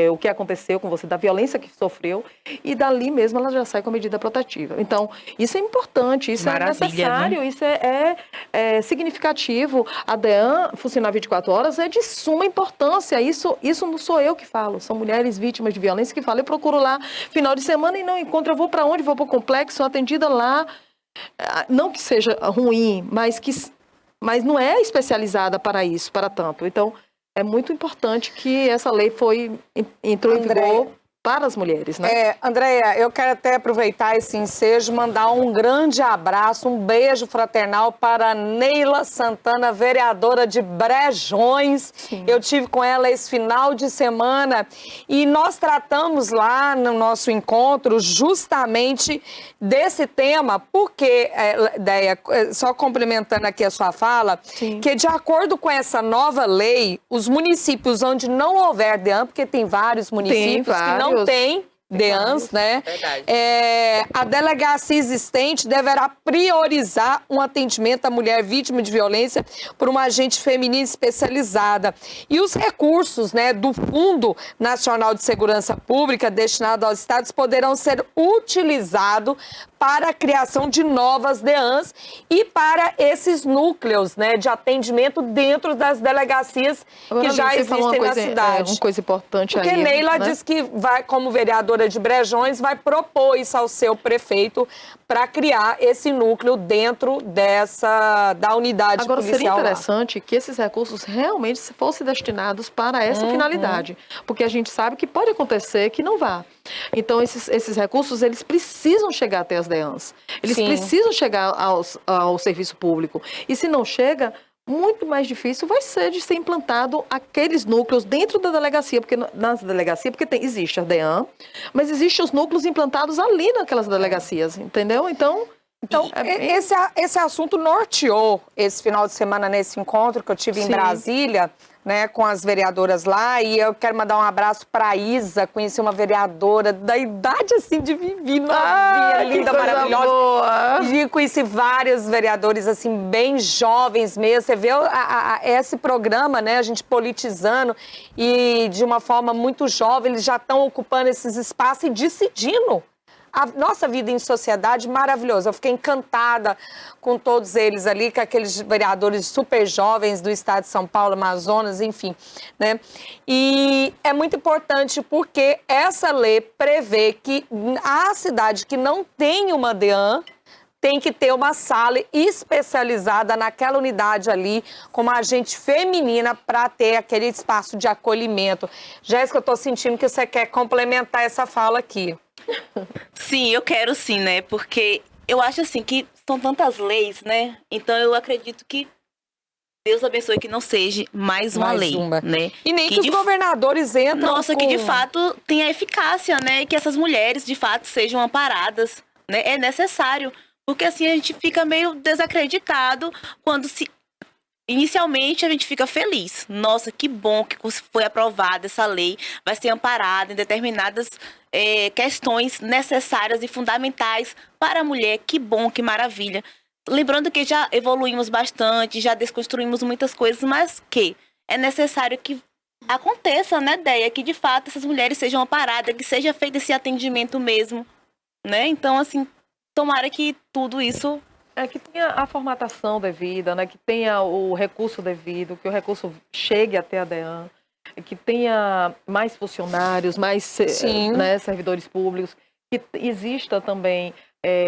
o que aconteceu com você, da violência que sofreu, e dali mesmo ela já sai com a medida protetiva. Então, isso é importante, isso é necessário, né? Isso é significativo. A DEAN funcionar 24 horas é de suma importância. Isso não sou eu que falo, são mulheres vítimas de violência que falam. Eu procuro lá final de semana e não encontro, eu vou para onde? Vou para o complexo, sou atendida lá. Não que seja ruim, mas não é especializada para isso, para tanto. Então, é muito importante que essa lei entrou em vigor para as mulheres, né? Andréia, eu quero até aproveitar esse ensejo, mandar um grande abraço, um beijo fraternal para Neila Santana, vereadora de Brejões. Sim. Eu tive com ela esse final de semana e nós tratamos lá no nosso encontro justamente desse tema, porque, Deia, só complementando aqui a sua fala, sim, que de acordo com essa nova lei, os municípios onde não houver DEAN, porque tem vários municípios que não tem DEANs, né? A delegacia existente deverá priorizar um atendimento à mulher vítima de violência por uma agente feminina especializada. E os recursos, né, do Fundo Nacional de Segurança Pública destinado aos estados poderão ser utilizados para a criação de novas DEANs e para esses núcleos, né, de atendimento dentro das delegacias Agora, que já você falou existem na uma coisa, cidade. uma coisa importante Porque aí, Neila né? diz que vai, como vereadora de Brejões, vai propor isso ao seu prefeito para criar esse núcleo dentro da unidade Agora, policial. seria lá. interessante que esses recursos realmente fossem destinados para essa finalidade. Porque a gente sabe que pode acontecer que não vá. Então, esses recursos, eles precisam chegar até as DEANs. Eles Sim. precisam chegar ao serviço público. E se não chega, muito mais difícil vai ser de ser implantado aqueles núcleos dentro da delegacia, porque nas delegacias, porque existe a DEAN, mas existem os núcleos implantados ali naquelas delegacias, entendeu? Então, Esse assunto norteou esse final de semana nesse encontro que eu tive em Sim. Brasília, né, com as vereadoras lá, e eu quero mandar um abraço para a Isa, conheci uma vereadora da idade assim de Vivi, novinha, linda, maravilhosa. Boa. E conheci vários vereadores assim bem jovens mesmo. Você vê esse programa, né, a gente politizando e de uma forma muito jovem, eles já estão ocupando esses espaços e decidindo a nossa vida em sociedade maravilhosa. Eu fiquei encantada com todos eles ali, com aqueles vereadores super jovens do estado de São Paulo, Amazonas, enfim, né? E é muito importante porque essa lei prevê que a cidade que não tem uma DEAN tem que ter uma sala especializada naquela unidade ali, como agente feminina, para ter aquele espaço de acolhimento. Jéssica, eu estou sentindo que você quer complementar essa fala aqui. Sim, eu quero sim, né? Porque eu acho assim que são tantas leis, né? Então eu acredito que Deus abençoe que não seja mais uma lei, né? E nem que os governadores entram Nossa, que de fato tenha eficácia, né? E que essas mulheres de fato sejam amparadas, né? É necessário, porque assim a gente fica meio desacreditado quando inicialmente a gente fica feliz. Nossa, que bom que foi aprovada essa lei, vai ser amparada em determinadas questões necessárias e fundamentais para a mulher. Que bom, que maravilha. Lembrando que já evoluímos bastante, já desconstruímos muitas coisas, mas que é necessário que aconteça, né, Deia? Que de fato essas mulheres sejam amparadas, que seja feito esse atendimento mesmo, né? Então, assim, tomara que tudo isso... que tenha a formatação devida, né? Que tenha o recurso devido, que o recurso chegue até a DEAN, que tenha mais funcionários, mais né, servidores públicos, que exista também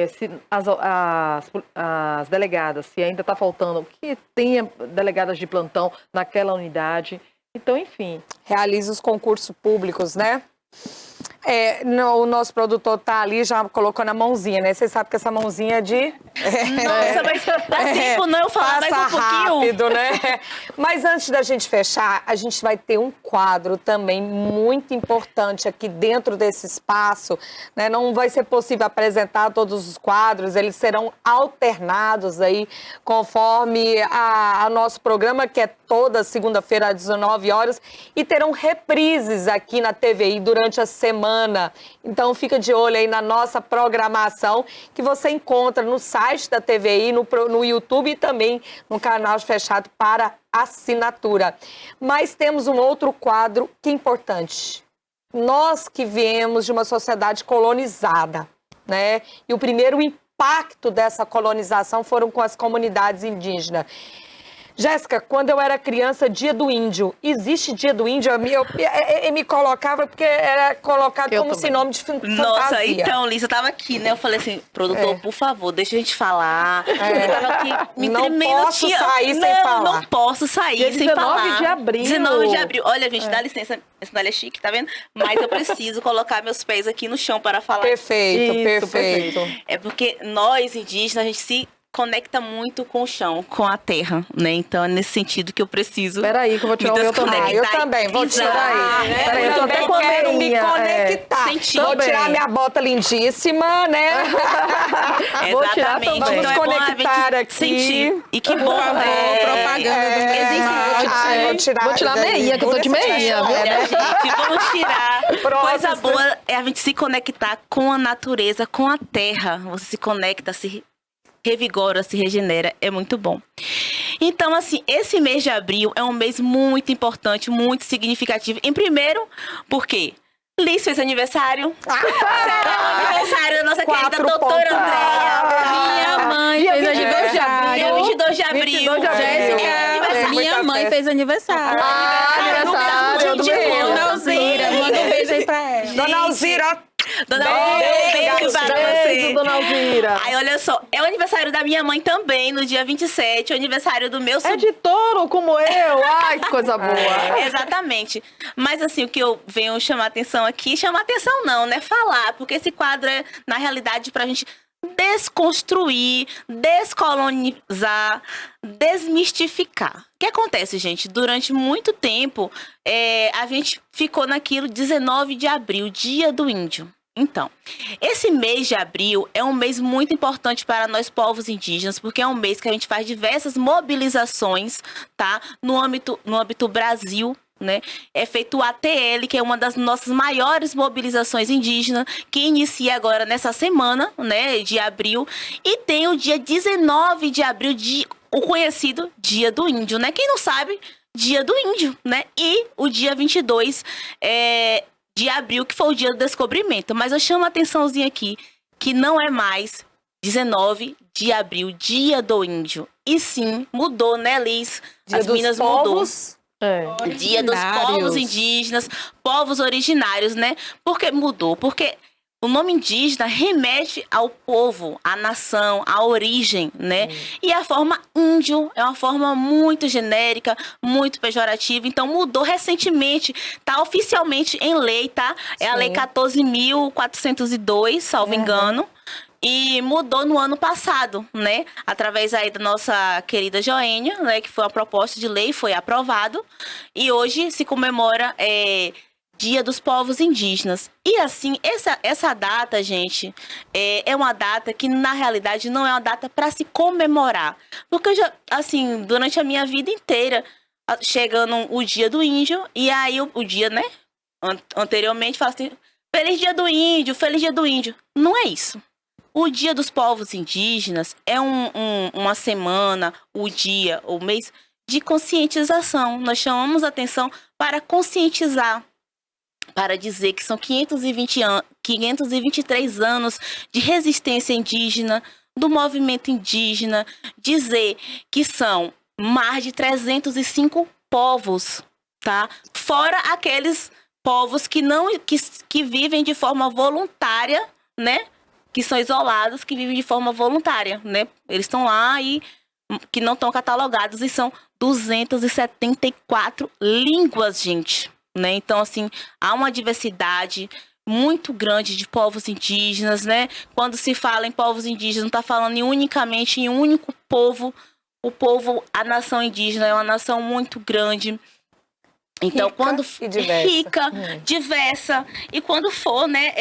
se as delegadas, se ainda está faltando, que tenha delegadas de plantão naquela unidade. Então, enfim. Realiza os concursos públicos, né? O nosso produtor tá ali, já colocou na mãozinha, né? Você sabe que essa mãozinha é de... Nossa, mas dá tempo não eu falar mais um pouquinho? Rápido, né? Mas antes da gente fechar, a gente vai ter um quadro também muito importante aqui dentro desse espaço, né? Não vai ser possível apresentar todos os quadros, eles serão alternados aí conforme a nosso programa, que é toda segunda-feira às 19 horas, e terão reprises aqui na TVI durante a semana. Então fica de olho aí na nossa programação, que você encontra no site da TVI, no YouTube e também no canal fechado para assinatura. Mas temos um outro quadro que é importante. Nós que viemos de uma sociedade colonizada, né? E o primeiro impacto dessa colonização foram com as comunidades indígenas. Jéssica, quando eu era criança, Dia do Índio. Existe Dia do Índio? Eu me colocava porque era colocado como também. sinônimo de fantasia. Nossa, então, Lisa, eu tava aqui, né? Eu falei assim, produtor, por favor, deixa a gente falar. Eu tava aqui me Não tremendo. posso sair sem falar. Não posso sair Dia sem 19 falar. de abril. 19 de abril. Olha, gente, dá licença. Essa sandália é chique, tá vendo? Mas eu preciso colocar meus pés aqui no chão para falar. Perfeito, Isso, perfeito. É porque nós, indígenas, a gente se conecta muito com o chão, com a terra, né? Então é nesse sentido que eu preciso. Espera aí, que eu vou tirar o meu também. Eu também, vou tirar aí. Peraí, eu tô até também com a quero me meinha, conectar. Sentindo Vou tirar bem. minha bota lindíssima, né? Vou tirar Exatamente. também. Vamos Então é bom a conectar gente aqui. sentir. E que bom, propaganda do existem Vou tirar a meinha, que eu tô de meinha, viu? Olha, gente, vamos tirar. Coisa Próximo. boa é a gente se conectar com a natureza, com a terra. Você se conecta, se revigora, se regenera. É muito bom. Então, assim, esse mês de abril é um mês muito importante, muito significativo. Em primeiro, porque Liz fez aniversário. Será o aniversário da nossa querida 4 doutora pontos. Andréia. Minha mãe Dia fez 22 de aniversário. Dia 22 de abril. 22 de abril. Jéssica, minha muita mãe festa. fez aniversário. Aniversário do meu. Dona Alzira, manda um beijo aí pra ela. Dona Alzira, Dona Alzira, beijo para Beijo, você. Dona Alzira. Aí, olha só, é o aniversário da minha mãe também, no dia 27, o aniversário do meu É sobrinho. de touro como eu. Ai, que coisa boa. Exatamente. Mas assim, o que eu venho chamar atenção aqui, chamar atenção não, né? Falar, porque esse quadro é, na realidade, pra gente desconstruir, descolonizar, desmistificar. O que acontece, gente? Durante muito tempo, a gente ficou naquilo 19 de abril, Dia do Índio. Então, esse mês de abril é um mês muito importante para nós povos indígenas, porque é um mês que a gente faz diversas mobilizações, tá? No âmbito Brasil, né? É feito o ATL, que é uma das nossas maiores mobilizações indígenas, que inicia agora nessa semana, né, de abril, e tem o dia 19 de abril, o conhecido Dia do Índio, né? Quem não sabe, Dia do Índio, né? E o dia 22 de abril, que foi o dia do descobrimento. Mas eu chamo a atençãozinha aqui, que não é mais 19 de abril, Dia do Índio. E sim, mudou, né, Liz? Dia As dos Minas povos. Dia dos povos indígenas, povos originários, né? Por que mudou? Porque o nome indígena remete ao povo, à nação, à origem, né? E a forma índio é uma forma muito genérica, muito pejorativa. Então mudou recentemente, tá oficialmente em lei, tá? É a Lei 14.402, salvo engano. E mudou no ano passado, né? Através aí da nossa querida Joênia, né? Que foi uma proposta de lei, foi aprovado. E hoje se comemora Dia dos Povos Indígenas. E assim, essa data, gente, é uma data que na realidade não é uma data para se comemorar. Porque eu já, assim, durante a minha vida inteira, chegando o Dia do Índio, e aí o dia, né? Anteriormente, fala assim, Feliz Dia do Índio, Feliz Dia do Índio. Não é isso. O Dia dos Povos Indígenas é uma semana, o dia, o mês de conscientização. Nós chamamos a atenção para conscientizar, para dizer que são 523 anos de resistência indígena, do movimento indígena, dizer que são mais de 305 povos, tá? Fora aqueles povos que vivem de forma voluntária, né? Que são isolados, que vivem de forma voluntária, né? Eles estão lá e que não estão catalogados e são 274 línguas, gente, né? Então, assim, há uma diversidade muito grande de povos indígenas, né? Quando se fala em povos indígenas, não está falando unicamente em um único povo. A nação indígena é uma nação muito grande. Então, rica, diversa. E quando for, né,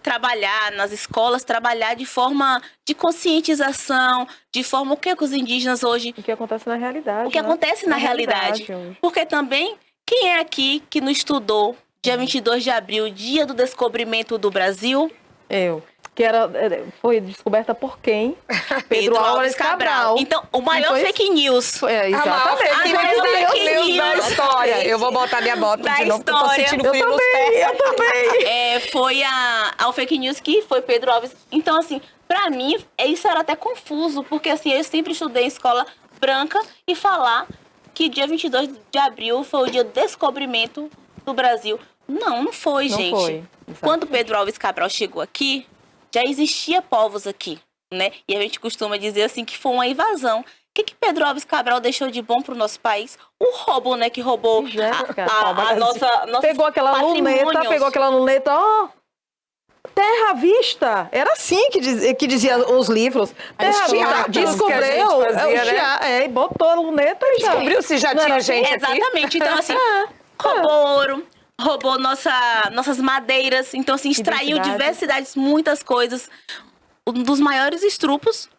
trabalhar nas escolas, trabalhar de forma de conscientização, de forma o que os indígenas hoje... O que acontece na realidade. O que acontece na realidade. Porque também, quem é aqui que não estudou dia 22 de abril, dia do descobrimento do Brasil? Eu. Que foi descoberta por quem? Pedro Álvares Cabral. Então, o maior fake news. Exatamente. A maior fake news da história. Eu vou botar minha bota da de novo, porque eu tô história. sentindo frio nos pés. Eu também. Foi a fake news que foi Pedro Álvares. Então, assim, pra mim, isso era até confuso, porque assim, eu sempre estudei em escola branca e falar que dia 22 de abril foi o dia do descobrimento do Brasil. Não foi, gente. Foi. Quando Pedro Álvares Cabral chegou aqui, já existia povos aqui, né? E a gente costuma dizer assim que foi uma invasão. O que Pedro Álvares Cabral deixou de bom pro nosso país? O roubo, né? Que roubou a nossa pegou aquela luneta, ó. Terra à vista. Era assim que dizia os livros. Terra à vista. Descobriu. E botou a luneta e já. Descobriu se já tinha gente aqui. Exatamente. Então, assim, roubou ouro. Roubou nossas madeiras. Então, assim, extraiu diversidades, muitas coisas. Um dos maiores estrupos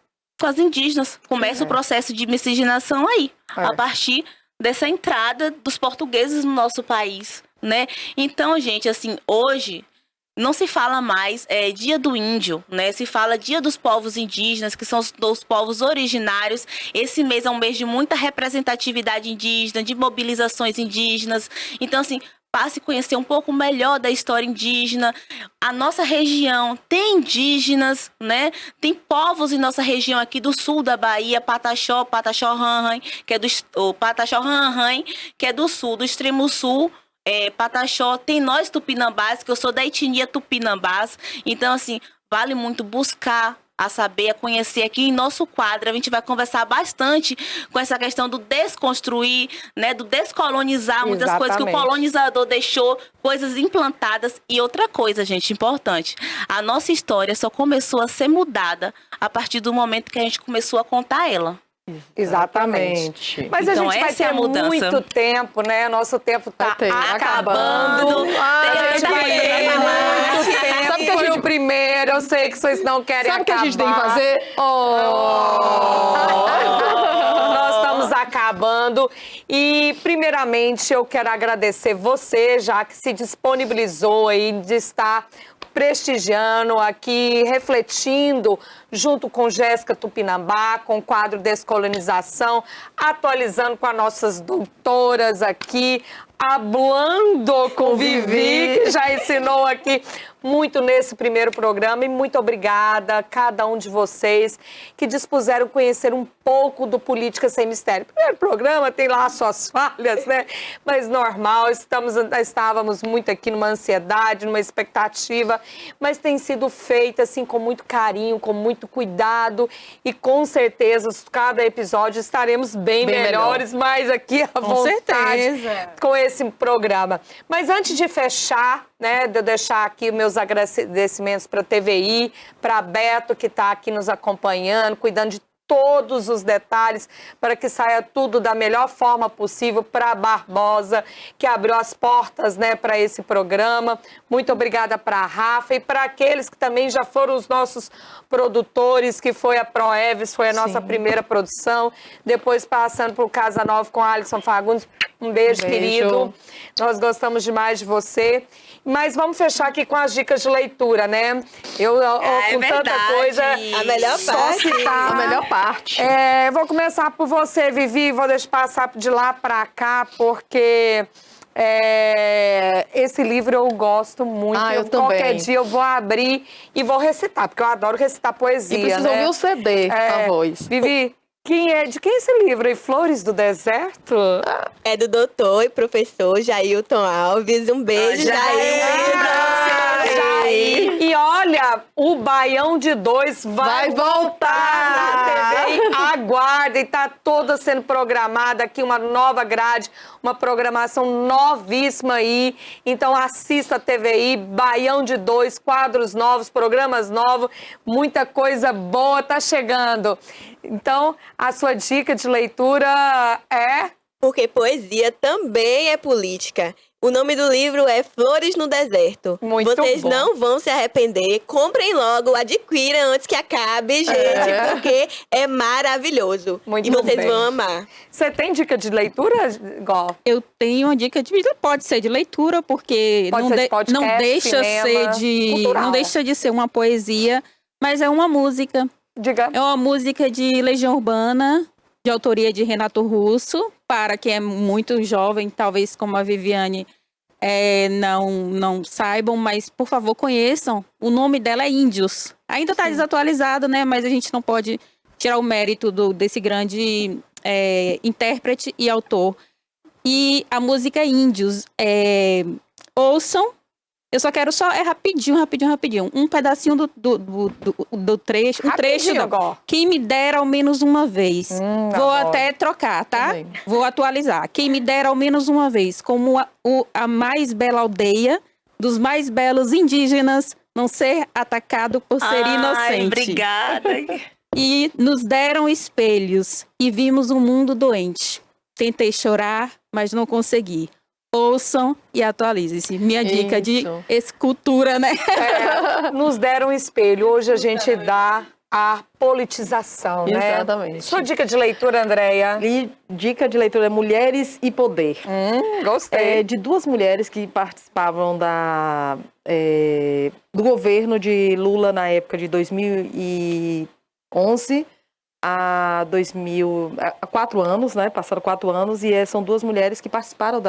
com as indígenas. Começa o processo de miscigenação aí. A partir dessa entrada dos portugueses no nosso país, né? Então, gente, assim, hoje não se fala mais Dia do Índio, né? Se fala Dia dos Povos Indígenas, que são os povos originários. Esse mês é um mês de muita representatividade indígena, de mobilizações indígenas. Então, assim, passe a conhecer um pouco melhor da história indígena. A nossa região tem indígenas, né? Tem povos em nossa região aqui do sul da Bahia, Pataxó, Pataxó-Ranraim, que é Pataxó-Ranraim, que é do sul, do extremo sul. Pataxó, tem nós tupinambás, que eu sou da etnia tupinambás. Então, assim, vale muito buscar a saber, a conhecer aqui em nosso quadro. A gente vai conversar bastante com essa questão do desconstruir, né, do descolonizar muitas coisas que o colonizador deixou, coisas implantadas. E outra coisa, gente, importante, a nossa história só começou a ser mudada a partir do momento que a gente começou a contar ela. Exatamente. Mas então, a gente vai ter muito tempo, né? Nosso tempo está acabando. A gente vai ter muito tempo. Sabe que a gente... o primeiro, eu sei que vocês não querem acabar. Sabe o que a gente tem que fazer? Nós estamos acabando. E, primeiramente, eu quero agradecer você, já que se disponibilizou aí de estar prestigiando aqui, refletindo junto com Jéssica Tupinambá, com o quadro Descolonização, atualizando com as nossas doutoras aqui, hablando com Vivi, que já ensinou aqui muito nesse primeiro programa. E muito obrigada a cada um de vocês que dispuseram conhecer um pouco do Política Sem Mistério. Primeiro programa tem lá suas falhas, né? Mas normal, estávamos muito aqui numa ansiedade, numa expectativa, mas tem sido feita assim com muito carinho, com muito cuidado, e com certeza cada episódio estaremos bem melhores, mais aqui à vontade com esse programa. Mas antes de fechar, né, de eu deixar aqui meus agradecimentos para a TVI, para a Beto, que está aqui nos acompanhando, cuidando de todos os detalhes para que saia tudo da melhor forma possível, para a Barbosa, que abriu as portas, né, para esse programa. Muito obrigada para a Rafa e para aqueles que também já foram os nossos produtores, que foi a Proeves, foi a nossa primeira produção, depois passando para o Casa Nova com a Alisson Fagundes. Um beijo, querido. Nós gostamos demais de você. Mas vamos fechar aqui com as dicas de leitura, né? Eu, com tanta coisa... A melhor parte. A melhor parte. Vou começar por você, Vivi. Vou deixar passar de lá para cá, porque... esse livro eu gosto muito. Eu também. Qualquer dia eu vou abrir e vou recitar, porque eu adoro recitar poesia, e precisa ouvir o CD, a voz. Vivi, de quem é esse livro aí? Flores do Deserto? É do doutor e professor Jailton Alves. Um beijo, Jair. E olha, o Baião de 2 vai voltar na TV. Aguardem, tá toda sendo programada aqui, uma nova grade, uma programação novíssima aí. Então assista a TVI, Baião de 2, quadros novos, programas novos, muita coisa boa tá chegando. Então, a sua dica de leitura é... Porque poesia também é política. O nome do livro é Flores no Deserto. Vocês não vão se arrepender. Comprem logo, adquiram antes que acabe, gente, porque é maravilhoso. E vocês vão amar. Você tem dica de leitura, Gó? Eu tenho uma dica de... Pode ser de leitura, porque não deixa de ser uma poesia, mas é uma música. Diga. É uma música de Legião Urbana, de autoria de Renato Russo, para quem é muito jovem, talvez como a Viviane não saibam, mas por favor conheçam. O nome dela é Índios. Ainda está desatualizado, né? Mas a gente não pode tirar o mérito desse grande intérprete e autor. E a música é Índios. Ouçam. Eu só quero rapidinho. Um pedacinho do trecho. Um trecho Quem me dera ao menos uma vez. Vou até trocar, tá? Também. Vou atualizar. Quem me dera ao menos uma vez. Como a mais bela aldeia dos mais belos indígenas não ser atacado por ser inocente. Obrigada. E nos deram espelhos e vimos um mundo doente. Tentei chorar, mas não consegui. Ouçam e atualizem-se. Minha dica de escultura, né? Nos deram um espelho. Hoje a gente dá a politização, né? Exatamente. Sua dica de leitura, Andréia? Dica de leitura é Mulheres e Poder. Gostei. De duas mulheres que participavam do governo de Lula na época de 2011. há 4 anos, né? Passaram 4 anos e são 2 mulheres que participaram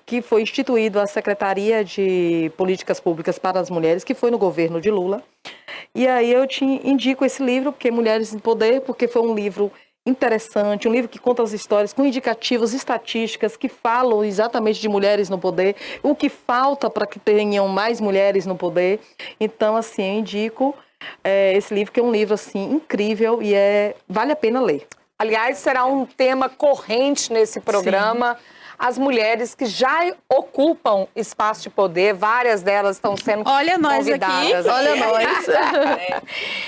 que foi instituído a Secretaria de Políticas Públicas para as Mulheres, que foi no governo de Lula. E aí eu te indico esse livro, porque Mulheres em Poder, porque foi um livro interessante, um livro que conta as histórias com indicativos, estatísticas que falam exatamente de mulheres no poder, o que falta para que tenham mais mulheres no poder. Então, assim, eu indico esse livro, que é um livro assim incrível e vale a pena ler. Aliás, será um tema corrente nesse programa. Sim. As mulheres que já ocupam espaço de poder, várias delas estão sendo convidadas. Olha nós.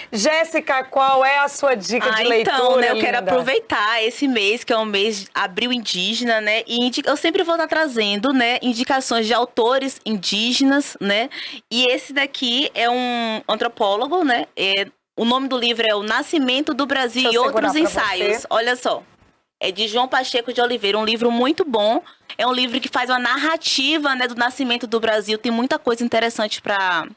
Jéssica, qual é a sua dica de leitura? Então, né, eu linda? quero aproveitar esse mês, que é um mês de Abril Indígena, né? E eu sempre vou estar trazendo, né, indicações de autores indígenas, né? E esse daqui é um antropólogo, né? O nome do livro é O Nascimento do Brasil e Outros Ensaios. Olha só. É de João Pacheco de Oliveira, um livro muito bom. É um livro que faz uma narrativa, né, do nascimento do Brasil. Tem muita coisa interessante para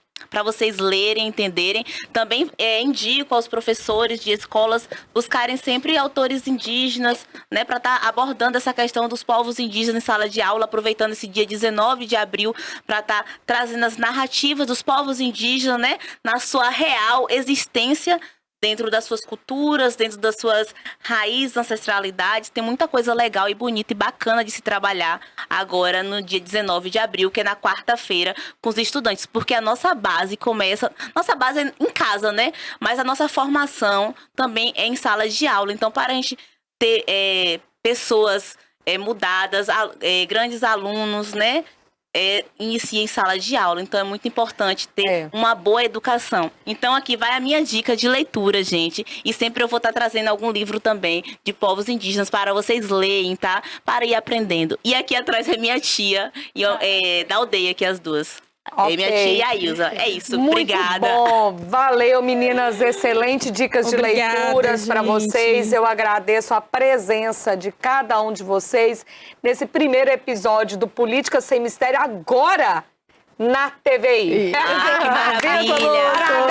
vocês lerem, entenderem. Também indico aos professores de escolas buscarem sempre autores indígenas, né, para estar abordando essa questão dos povos indígenas em sala de aula, aproveitando esse dia 19 de abril para estar trazendo as narrativas dos povos indígenas, né, na sua real existência, dentro das suas culturas, dentro das suas raízes, ancestralidades. Tem muita coisa legal e bonita e bacana de se trabalhar agora no dia 19 de abril, que é na quarta-feira, com os estudantes. Porque a nossa base começa... Nossa base é em casa, né? Mas a nossa formação também é em salas de aula. Então, para a gente ter pessoas mudadas, grandes alunos, né? Inicia em sala de aula, então é muito importante ter uma boa educação. Então aqui vai a minha dica de leitura, gente, e sempre eu vou estar trazendo algum livro também de povos indígenas para vocês lerem, tá? Para ir aprendendo. E aqui atrás é minha tia, da aldeia aqui as duas. Okay. Minha tia e a Ilza. É isso, muito obrigada. Bom, valeu, meninas. Excelentes dicas de leituras para vocês. Eu agradeço a presença de cada um de vocês nesse primeiro episódio do Política Sem Mistério, agora na TVI. Que maravilha!